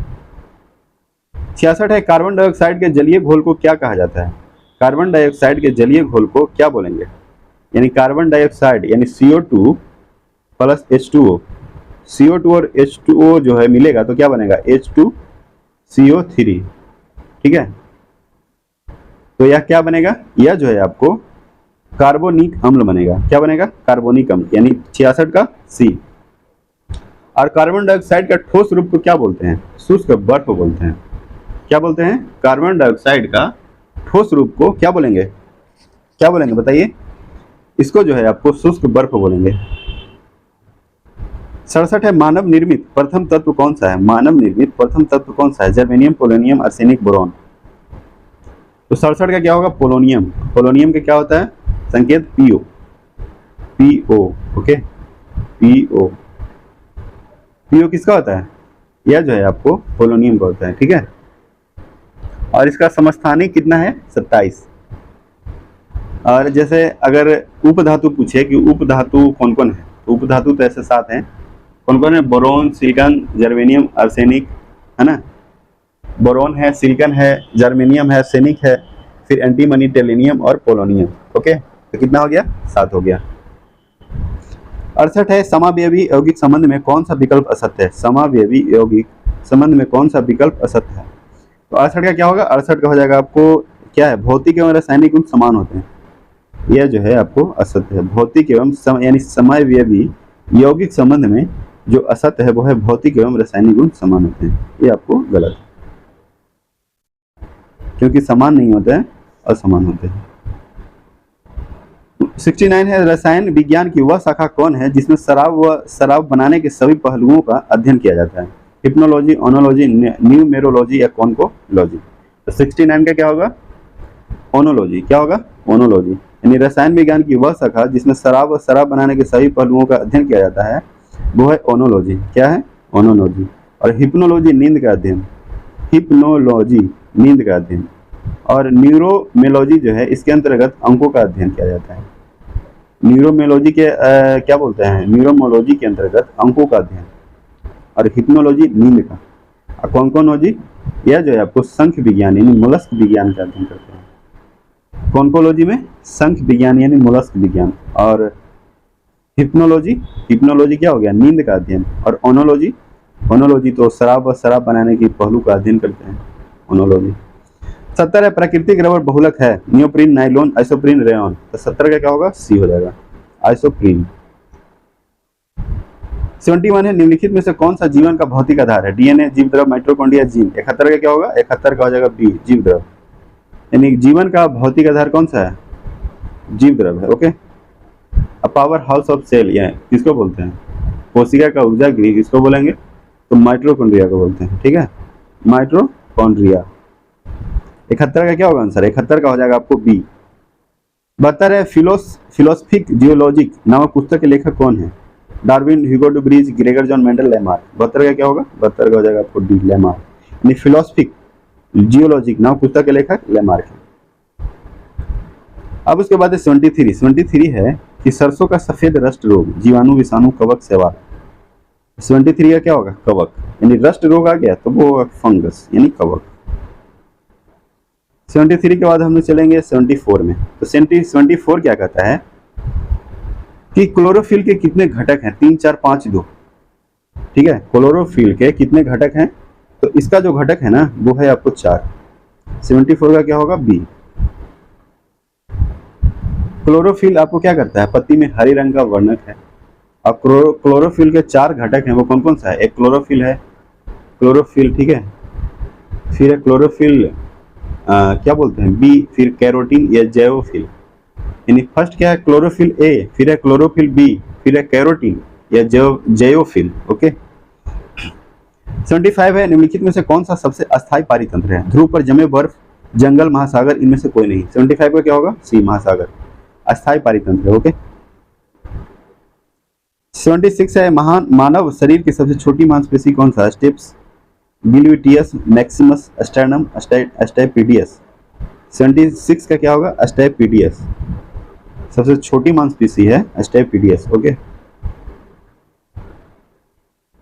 Speaker 1: 66 है कार्बन डाइऑक्साइड के जलीय घोल को क्या कहा जाता है? कार्बन डाइऑक्साइड के जलीय घोल को क्या बोलेंगे? यानी कार्बन डाइऑक्साइड यानी CO2 प्लस H2O, CO2 और H2O जो है मिलेगा तो क्या बनेगा? H2CO3, ठीक है। तो यह क्या बनेगा? यह जो है आपको कार्बोनिक अम्ल बनेगा। क्या बनेगा? कार्बोनिक अम्ल, यानी 66 का सी। और कार्बन डाइऑक्साइड का ठोस रूप को क्या बोलते हैं? शुष्क बर्फ बोलते हैं। क्या बोलते हैं? कार्बन डाइऑक्साइड का ठोस रूप को क्या बोलेंगे? क्या बोलेंगे बताइए? इसको जो है आपको शुष्क बर्फ बोलेंगे। 67 है मानव निर्मित प्रथम तत्व कौन सा है? मानव निर्मित प्रथम तत्व कौन सा है? Germanium, polonium, arsenic, boron. तो 67 का क्या होगा? पोलोनियम। पोलोनियम का क्या होता है? संकेत PO, ओके, PO किसका होता है? यह जो है आपको पोलोनियम का होता है, ठीक है। और इसका समस्थानिक कितना है? 27। और जैसे अगर उपधातु पूछे कि उपधातु कौन कौन है, तो उपधातु तो ऐसे 7 हैं। कौन कौन है? बोरोन, सिलिकॉन, जर्मेनियम, आर्सेनिक, है ना। बोरोन है, सिलिकॉन है, जर्मेनियम है, आर्सेनिक है, फिर एंटीमनी, टेलेनियम और पोलोनियम। ओके, तो कितना हो गया? 7 हो गया। 68 है समावयवी यौगिक संबंध में कौन सा विकल्प असत्य है? समावयवी यौगिक संबंध में कौन सा विकल्प असत्य है? तो 68 का क्या होगा? 68 का हो जाएगा आपको क्या है? भौतिक एवं रासायनिक गुण समान होते हैं। यह जो है आपको असत्य है। भौतिक एवं यानी समावयवी यौगिक संबंध में जो असत्य है वो है भौतिक एवं रासायनिक गुण समान होते हैं। ये आपको गलत है, क्योंकि समान नहीं होते हैं, असमान होते हैं। 69 है रसायन विज्ञान की वह शाखा कौन है जिसमें शराब व शराब बनाने के सभी पहलुओं का अध्ययन किया जाता है? हिप्नोलॉजी, ओनोलॉजी, न्यूमेरोलॉजी या कॉन्कोलॉजी। तो 69 का क्या होगा? ओनोलॉजी। क्या होगा? ओनोलॉजी, यानी रसायन विज्ञान की वह शाखा जिसमें शराब और शराब बनाने के सभी पहलुओं का अध्ययन किया जाता है, वो है ओनोलॉजी। क्या है? ओनोलॉजी। और हिप्नोलॉजी नींद का अध्ययन, हिप्नोलॉजी नींद का अध्ययन। और न्यूरोमेलॉजी जो है इसके अंतर्गत अंकों का अध्ययन किया जाता है। न्यूरोमेलॉजी के क्या बोलते हैं? न्यूरोमोलॉजी के अंतर्गत अंकों का अध्ययन, और हिप्नोलॉजी नींद का। और कॉन्कोलॉजी यह जो है आपको शंख विज्ञान यानी मोलस्क विज्ञान का अध्ययन करते हैं। कॉन्कोलॉजी में शंख विज्ञान यानी मोलस्क विज्ञान। और हिप्नोलॉजी, हिप्नोलॉजी क्या हो गया? नींद का अध्ययन। और ओनोलॉजी, ओनोलॉजी तो शराब और शराब बनाने की पहलू का अध्ययन करते हैं, ओनोलॉजी। 70 है प्राकृतिक रबर बहुलक है, नियोप्रीन, नाइलॉन, आइसोप्रीन, रेयन। तो 70 का क्या होगा? सी हो जाएगा, आइसोप्रीन। 71 है निम्नलिखित में से कौन सा जीवन का भौतिक आधार है? डीएनए, जीव द्रव, माइटोकॉन्ड्रिया, जीन। 71 का क्या होगा? 71 का हो जाएगा बी, जीव द्रव। यानी जीवन का भौतिक आधार कौन सा है? जीव द्रव है। Okay. A powerhouse of cell यह किसको बोलते हैं? कोशिका का ऊर्जा गृह किसको बोलेंगे? तो माइटोकॉन्ड्रिया को बोलते हैं। ठीक है, माइटोकॉन्ड्रिया। 71 का क्या होगा आंसर? 71 का हो जाएगा आपको बी। 72 है फिलोसफिक जियोलॉजिक नामक पुस्तक के लेखक कौन है? Darwin, Hugo de Vries, Gregor John Mendel, Lamarck. 72 का क्या होगा? 72 का हो जाएगा आपको डी, लेमार्क। यानी फिलोसफिक जियोलॉजिक नामक पुस्तक के लेखक लेमार्क है। अब उसके बाद 73 है कि सरसों का सफेद रस्ट रोग जीवाणु, विषाणु, कवक, शैवाल। 73 का क्या होगा? कवक। यानी रस्ट रोग आ गया तो वो होगा फंगस यानी कवक। 73 के बाद हम लोग चलेंगे 74 में। तो 74 क्या कहता है कि क्लोरोफिल के कितने घटक हैं? 3, 4, 5, 2। ठीक है, क्लोरोफिल के कितने घटक हैं? तो इसका जो घटक है ना वो है आपको 4। 74 का क्या होगा? बी। क्लोरोफिल आपको क्या करता है? पत्ती में हरे रंग का वर्णक है। अब क्लोरोफिल के 4 घटक हैं, वो कौन कौन सा है? एक क्लोरोफिल है, क्लोरोफिल, ठीक है। फिर है क्लोरोफिल क्या बोलते हैं? बी। फिर कैरोटीन या जैवोफिल। यानी फर्स्ट क्या है? क्लोरोफिल ए, फिर है क्लोरोफिल बी, फिर है कैरोटीन या जैवोफिल। ओके। 75 है निम्नलिखित में से कौन सा सबसे अस्थायी पारितंत्र है? ध्रुव पर जमे बर्फ, जंगल, महासागर, इनमें से कोई नहीं। 75 का क्या होगा? सी, महासागर, अस्थायी पारितंत्र। ओके। 76 है मानव शरीर की सबसे छोटी मांसपेशी कौन सा? Stapes, gluteus, maximus, sternum, stapedius. 76 का क्या होगा? अस्टाइपीडियस, सबसे छोटी मांसपेशी है अस्टाइपीडियस। ओके।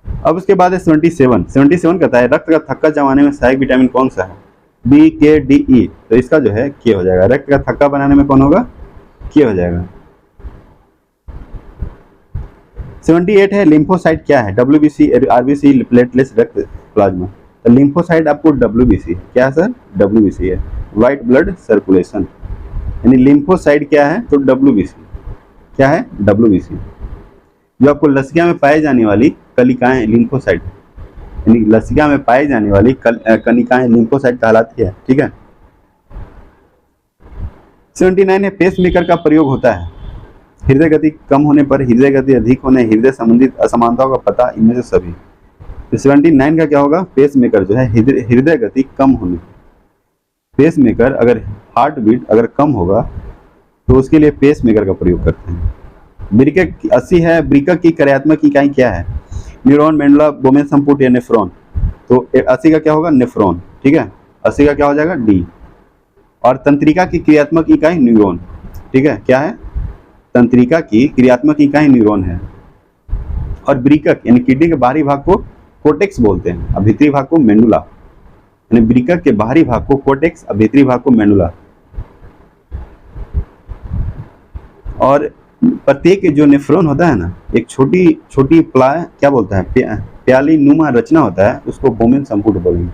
Speaker 1: अब उसके बाद है 77 कहता है रक्त का थक्का जमाने में सहायक विटामिन कौन सा है? बी, के, डी, ई। तो इसका जो है के हो जाएगा। रक्त का थक्का बनाने में कौन होगा? के हो जाएगा। 78 है लिम्फोसाइट क्या है? डब्ल्यूबीसी, आरबीसी, प्लेटलेट्स, रक्त प्लाज्मा। तो लिम्फोसाइट आपको डब्ल्यूबीसी क्या है सर? डब्ल्यूबीसी है, व्हाइट ब्लड सर्कुलेशन। यानी लिम्फोसाइट क्या है? तो डब्ल्यूबीसी। क्या है? डब्ल्यूबीसी। जो आपको लसिका में पाई जाने वाली कलिकाएं लिम्फोसाइट, यानी लसिका में पाई जाने वाली कनिकाएं लिम्फोसाइट कहलाती है। ठीक है। 79 है पेसमेकर का प्रयोग होता है हृदय गति कम होने पर, हृदय गति अधिक होने, हृदय संबंधित असमानताओं का पता, इनमें से सभी। तो 79 का क्या होगा? पेसमेकर जो है हृदय गति कम होने, पेसमेकर अगर हार्ट बीट अगर कम होगा तो उसके लिए पेसमेकर का प्रयोग करते हैं। ब्रिकक 80 है ब्रिकक की कार्यात्मक इकाई क्या है? न्यूरॉन, मेंडुला, बोमेन संपुट या नेफ्रॉन। तो 80 का क्या होगा? नेफ्रॉन। ठीक है, 80 का क्या हो जाएगा? डी। और तंत्रिका की क्रियात्मक इकाई न्यूरॉन। ठीक है, क्या है? तंत्रिका की क्रियात्मक इकाई न्यूरॉन है। और ब्रिकक यानी किडनी के बाहरी भाग को कोटेक्स बोलते हैं और भीतरी भाग को मेंडुला। यानी ब्रिकक के बाहरी भाग को कोटेक्स और भीतरी भाग को मेंडुला। और प्रत्येक जो नेफ्रॉन होता है ना, एक छोटी छोटी क्या बोलता है? प्याली नुमा रचना होता है, उसको बोमेन संपुट बोलेंगे।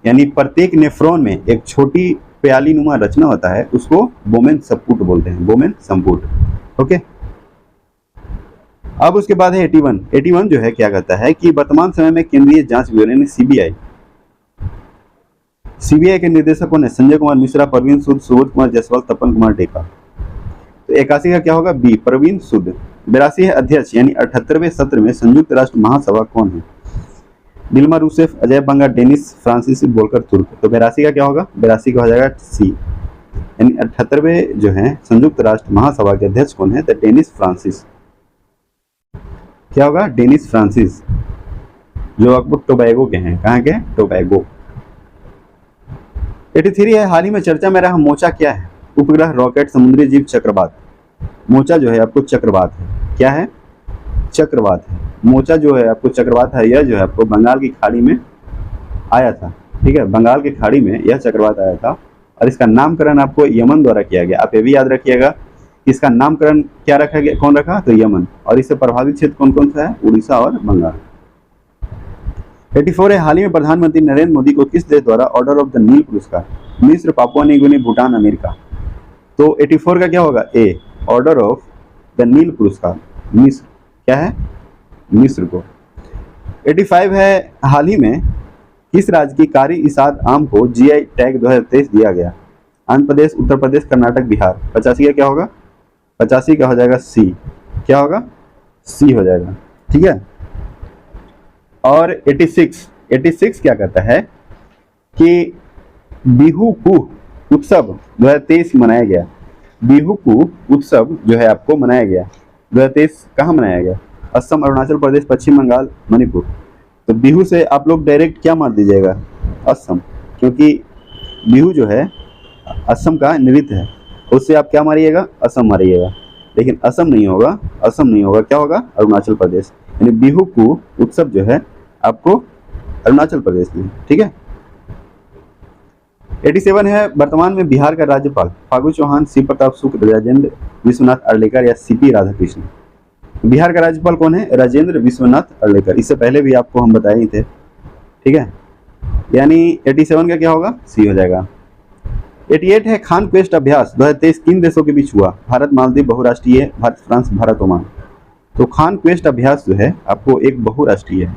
Speaker 1: यानी प्रत्येक नेफ्रॉन में एक छोटी प्याली नुमा रचना होता है, उसको बोमेन संपुट बोलते हैं, बोमेन संपुट। ओके। अब उसके बाद है 81 जो है क्या कहता है कि वर्तमान समय में केंद्रीय जांच ब्यूरो यानी सीबीआई के निदेशक कौन है? संजय कुमार मिश्रा, प्रवीण सूद, सुबोध कुमार जायसवाल, तपन कुमार डेका। तो 81 का क्या होगा? बी, प्रवीण सूद। 82 है अध्यक्ष यानी 78वें सत्र में संयुक्त राष्ट्र महासभा कौन है? दिल्मा रूसेफ, अजय बंगा, डेनिस फ्रांसीसी, बोलकर तुर्क। तो 82 का क्या होगा? 82 का हो जाएगा सी, यानी 78वें जो है संयुक्त राष्ट्र महासभा के अध्यक्ष कौन है? The Dennis Francis. क्या होगा? डेनिस फ्रांसिस, जो आपको टोबैगो के हैं। कहाँ के? टोबैगो। 83 है, हाल ही में चर्चा में रहा मोचा क्या है? उपग्रह, रॉकेट, समुद्री जीव, चक्रवात। मोचा जो है आपको चक्रवात है। क्या है? चक्रवात है। मोचा जो है आपको चक्रवात है। यह जो है आपको बंगाल की खाड़ी में आया था। ठीक है, बंगाल की खाड़ी में यह चक्रवात आया था और इसका नामकरण आपको यमन द्वारा किया गया। आप ये भी याद रखिएगा, इसका नामकरण क्या रखा गया? कौन रखा? तो यमन। और इससे प्रभावित क्षेत्र कौन कौन सा है? उड़ीसा और बंगाल। 84 है, हाल ही में प्रधानमंत्री नरेंद्र मोदी को किस देश द्वारा ऑर्डर ऑफ द नील पुरस्कार? मिस्र, Papua New Guinea, Bhutan, America. तो 84 का क्या होगा? ए, ऑर्डर ऑफ द नील पुरस्कार मिस्र। क्या है? मिस्र को। 85 है, हाल ही में किस राज्य की कारी इसाद आम को जीआई टैग 2023 दिया गया? आंध्र प्रदेश, उत्तर प्रदेश, कर्नाटक, बिहार। 85 का क्या होगा? 85 का हो जाएगा सी। क्या होगा? सी हो जाएगा। ठीक है। और 86 क्या कहता है कि बिहू कुह उत्सव 2023 मनाया गया। बिहू कुह उत्सव जो है आपको मनाया गया 2023 कहाँ मनाया गया? असम, अरुणाचल प्रदेश, पश्चिम बंगाल, मणिपुर। तो बिहू से आप लोग डायरेक्ट क्या मार दीजिएगा? असम, क्योंकि बिहू जो है असम का नृत्य है। उससे आप क्या मारिएगा? असम मारिएगा। लेकिन असम नहीं होगा, असम नहीं होगा। क्या होगा? अरुणाचल प्रदेश। यानी बिहू को उत्सव जो है आपको अरुणाचल प्रदेश में। ठीक है। 87 है, वर्तमान में बिहार का राज्यपाल फागू चौहान, शिव प्रताप शुक्ल, राजेंद्र विश्वनाथ अर्लेकर या सीपी राधाकृष्णन। बिहार का राज्यपाल कौन है? राजेंद्र विश्वनाथ अर्लेकर। इससे पहले भी आपको हम बताए ही थे। ठीक है। यानी 87 का क्या होगा? सी हो जाएगा। 88 है, खान क्वेस्ट अभ्यास 2023 किन देशों के बीच हुआ? भारत, मालदीव, बहुराष्ट्रीय, भारत, फ्रांस, भारत, ओमान। तो खान क्वेस्ट अभ्यास जो है आपको एक बहुराष्ट्रीय है।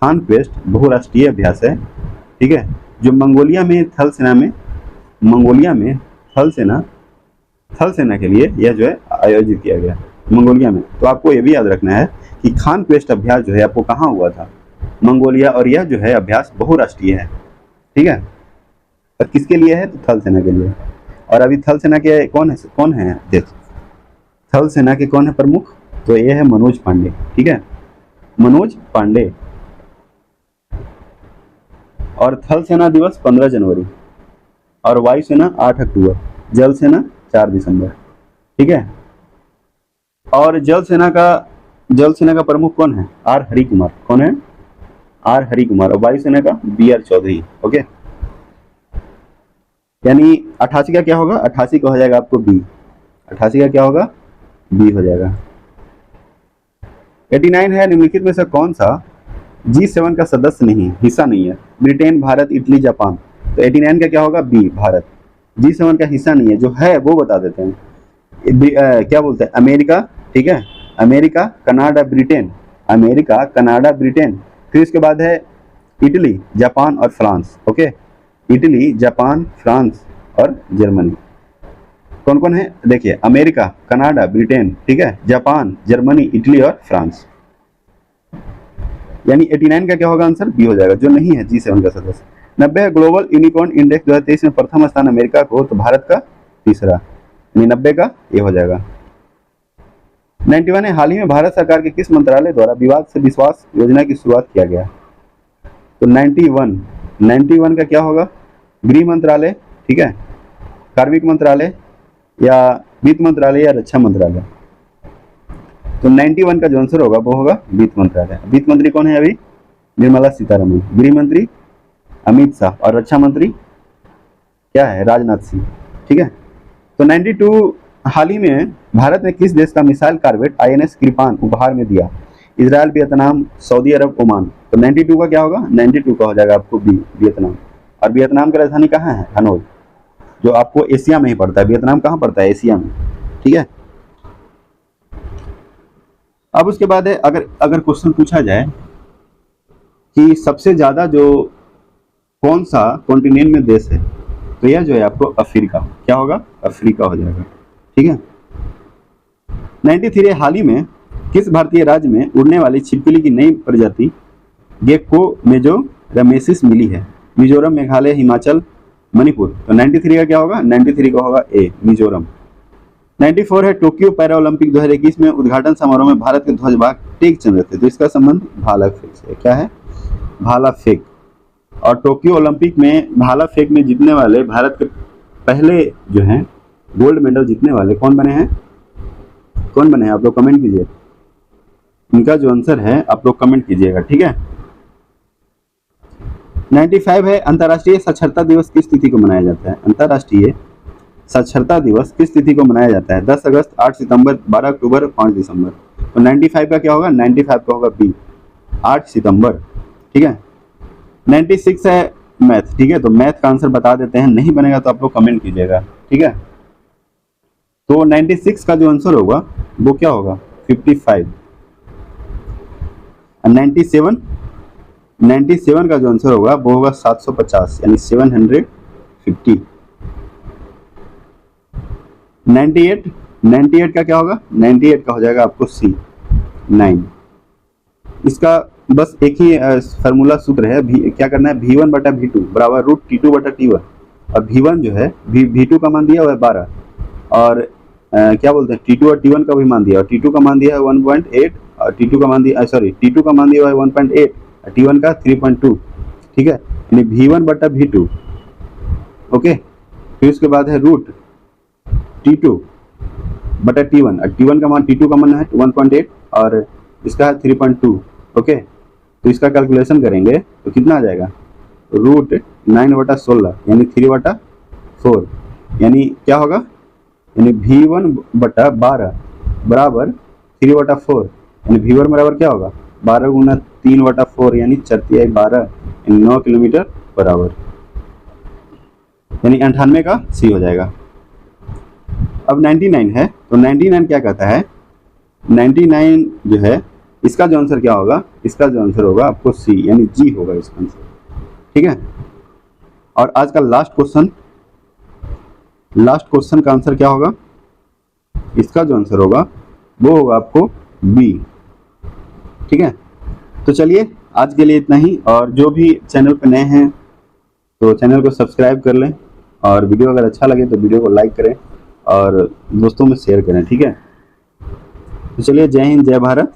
Speaker 1: खान क्वेस्ट बहुराष्ट्रीय अभ्यास है। ठीक है, जो मंगोलिया में थल सेना के लिए यह जो है आयोजित किया गया मंगोलिया में। तो आपको यह भी याद रखना है कि खान क्वेस्ट अभ्यास जो है आपको कहाँ हुआ था? मंगोलिया। और यह जो है अभ्यास बहुराष्ट्रीय है। ठीक है। और किसके लिए है? तो थल सेना के लिए। और अभी थल सेना के कौन है अध्यक्ष? थल सेना के कौन है प्रमुख? तो ये है मनोज पांडे। ठीक है, मनोज पांडे। और थल सेना दिवस 15 जनवरी और वायुसेना 8 अक्टूबर, जल सेना 4 दिसंबर। ठीक है। और जल सेना का प्रमुख कौन है? आर हरि कुमार। कौन है? आर हरि कुमार। और वायुसेना का BR चौधरी। ओके। यानी 88 का क्या होगा? 88 का हो जाएगा आपको बी। 88 का क्या होगा? बी हो जाएगा। 89 है, निम्नलिखित में से कौन सा G7 का सदस्य नहीं, हिस्सा नहीं है? Britain, Bharat, Italy, Japan. तो 89 का क्या होगा? बी, भारत। G7 का हिस्सा नहीं है, जो है वो बता देते हैं। क्या बोलते हैं? अमेरिका। ठीक है, America, Canada, Britain. America, Canada, Britain. फिर इसके बाद है इटली, जापान और France. Okay, Italy, Japan, France और जर्मनी। कौन कौन है? देखिए, अमेरिका, कनाडा, ब्रिटेन, ठीक है, जापान, जर्मनी, इटली और फ्रांस। यानी 89 का क्या होगा? आंसर बी हो जाएगा, जो नहीं है G7 का सदस्य। 90 ग्लोबल यूनिकॉर्न इंडेक्स 2023 में प्रथम स्थान अमेरिका को, तो भारत का तीसरा। यानी 90 का ये हो जाएगा। 91 है, हाल ही में भारत सरकार के किस मंत्रालय द्वारा विवाद से विश्वास योजना की शुरुआत किया गया? तो 91 का क्या होगा? गृह मंत्रालय, ठीक है, कार्मिक मंत्रालय या वित्त मंत्रालय या रक्षा मंत्रालय। तो 91 का जो आंसर होगा वो होगा वित्त मंत्रालय। वित्त मंत्री कौन है अभी? निर्मला सीतारमण। गृह मंत्री अमित शाह और रक्षा मंत्री क्या है? राजनाथ सिंह। ठीक है। तो 92 हाल ही में भारत ने किस देश का मिसाइल कार्वेट INS कृपान उपहार में दिया? इजराइल, वियतनाम, सऊदी अरब, ओमान। तो 92 का क्या होगा? 92 का हो जाएगा आपको बी, वियतनाम। और वियतनाम की राजधानी कहाँ है? हनोई, जो आपको एशिया में ही पड़ता है। वियतनाम कहाँ पड़ता है? एशिया में। ठीक है। अब उसके बाद है, अगर क्वेश्चन पूछा जाए कि सबसे ज्यादा जो कौन सा कॉन्टिनेंट में देश है, तो यह जो है आपको अफ्रीका। क्या होगा? अफ्रीका हो जाएगा। ठीक है। 93 हाल ही में किस भारतीय राज्य में उड़ने वाली छिपकली की नई प्रजाति गेको मेजोरमेसिस मिली है? मिजोरम, मेघालय, हिमाचल, मणिपुर। तो 93 का क्या होगा? 93 का होगा ए, मिजोरम। 94 है टोक्यो पैरा ओलंपिक 2021 में उद्घाटन समारोह में भारत के ध्वजवाहक टेक चंद थे, तो इसका संबंध भाला फेंक से। क्या है? भाला फेंक। और टोक्यो ओलंपिक में भाला फेंक में जीतने वाले भारत के पहले जो हैं गोल्ड मेडल जीतने वाले कौन बने हैं? कौन बने हैं? आप लोग कमेंट कीजिए, इनका जो आंसर है आप लोग कमेंट कीजिएगा, ठीक है। 95 है अंतर्राष्ट्रीय साक्षरता दिवस किस तिथि को मनाया जाता है? अंतर्राष्ट्रीय साक्षरता दिवस किस तिथि को मनाया जाता है? 10 अगस्त, 8 सितंबर, 12 अक्टूबर, 5 दिसंबर। तो 95 का क्या होगा? 95 का होगा बी, 8 सितंबर, ठीक है। 96 है मैथ, ठीक है, तो मैथ का आंसर बता देते हैं, नहीं बनेगा तो आप लोग कमेंट कीजिएगा, ठीक है। तो 96 का जो आंसर होगा वो क्या होगा? 55। 97 का जो आंसर होगा वो होगा 750, यानी 750। 98 का क्या होगा? 98 का हो जाएगा आपको सी, 9। इसका बस एक ही फार्मूला सूत्र है, क्या करना है? V1 बटा V2 बराबर रूट T2 बटा T1। और V1 जो है V2 का मान दिया हुआ है 12, और क्या बोलते हैं T2 और T1 का भी मान दिया, और T2 का मान दिया है 1.8, और T2 का मान दिया T2 का मान दिया हुआ है 1.8, और T1 का 3.2, ठीक है, यानी V1 बटा V2। ओके, फिर उसके बाद है रूट T2 बटा T1, और T1 का मान T2 का मान है 1.8 और इसका है 3.2। ओके, तो इसका कैलकुलेशन करेंगे तो कितना आ जाएगा? रूट 9 बटा 16 यानी 3 बटा 4, यानी क्या होगा? यानी V1 बटा 12 बराबर 3 बटा 4, यानी V1 बराबर क्या होगा? 12 गुना 3 बटा 4 यानी 4×12 यानी 9 किलोमीटर बराबर, यानी 98 का सी हो जाएगा। अब 99 है, तो 99 क्या कहता है? 99 जो है इसका जो आंसर क्या होगा? इसका जो आंसर होगा आपको सी, यानी जी होगा इसका आंसर, ठीक है। और आज का लास्ट क्वेश्चन का आंसर क्या होगा? इसका जो आंसर होगा वो होगा आपको बी, ठीक है। तो चलिए आज के लिए इतना ही, और जो भी चैनल पर नए हैं तो चैनल को सब्सक्राइब कर लें, और वीडियो अगर अच्छा लगे तो वीडियो को लाइक करें और दोस्तों में शेयर करें, ठीक है। तो चलिए, जय हिंद, जय भारत।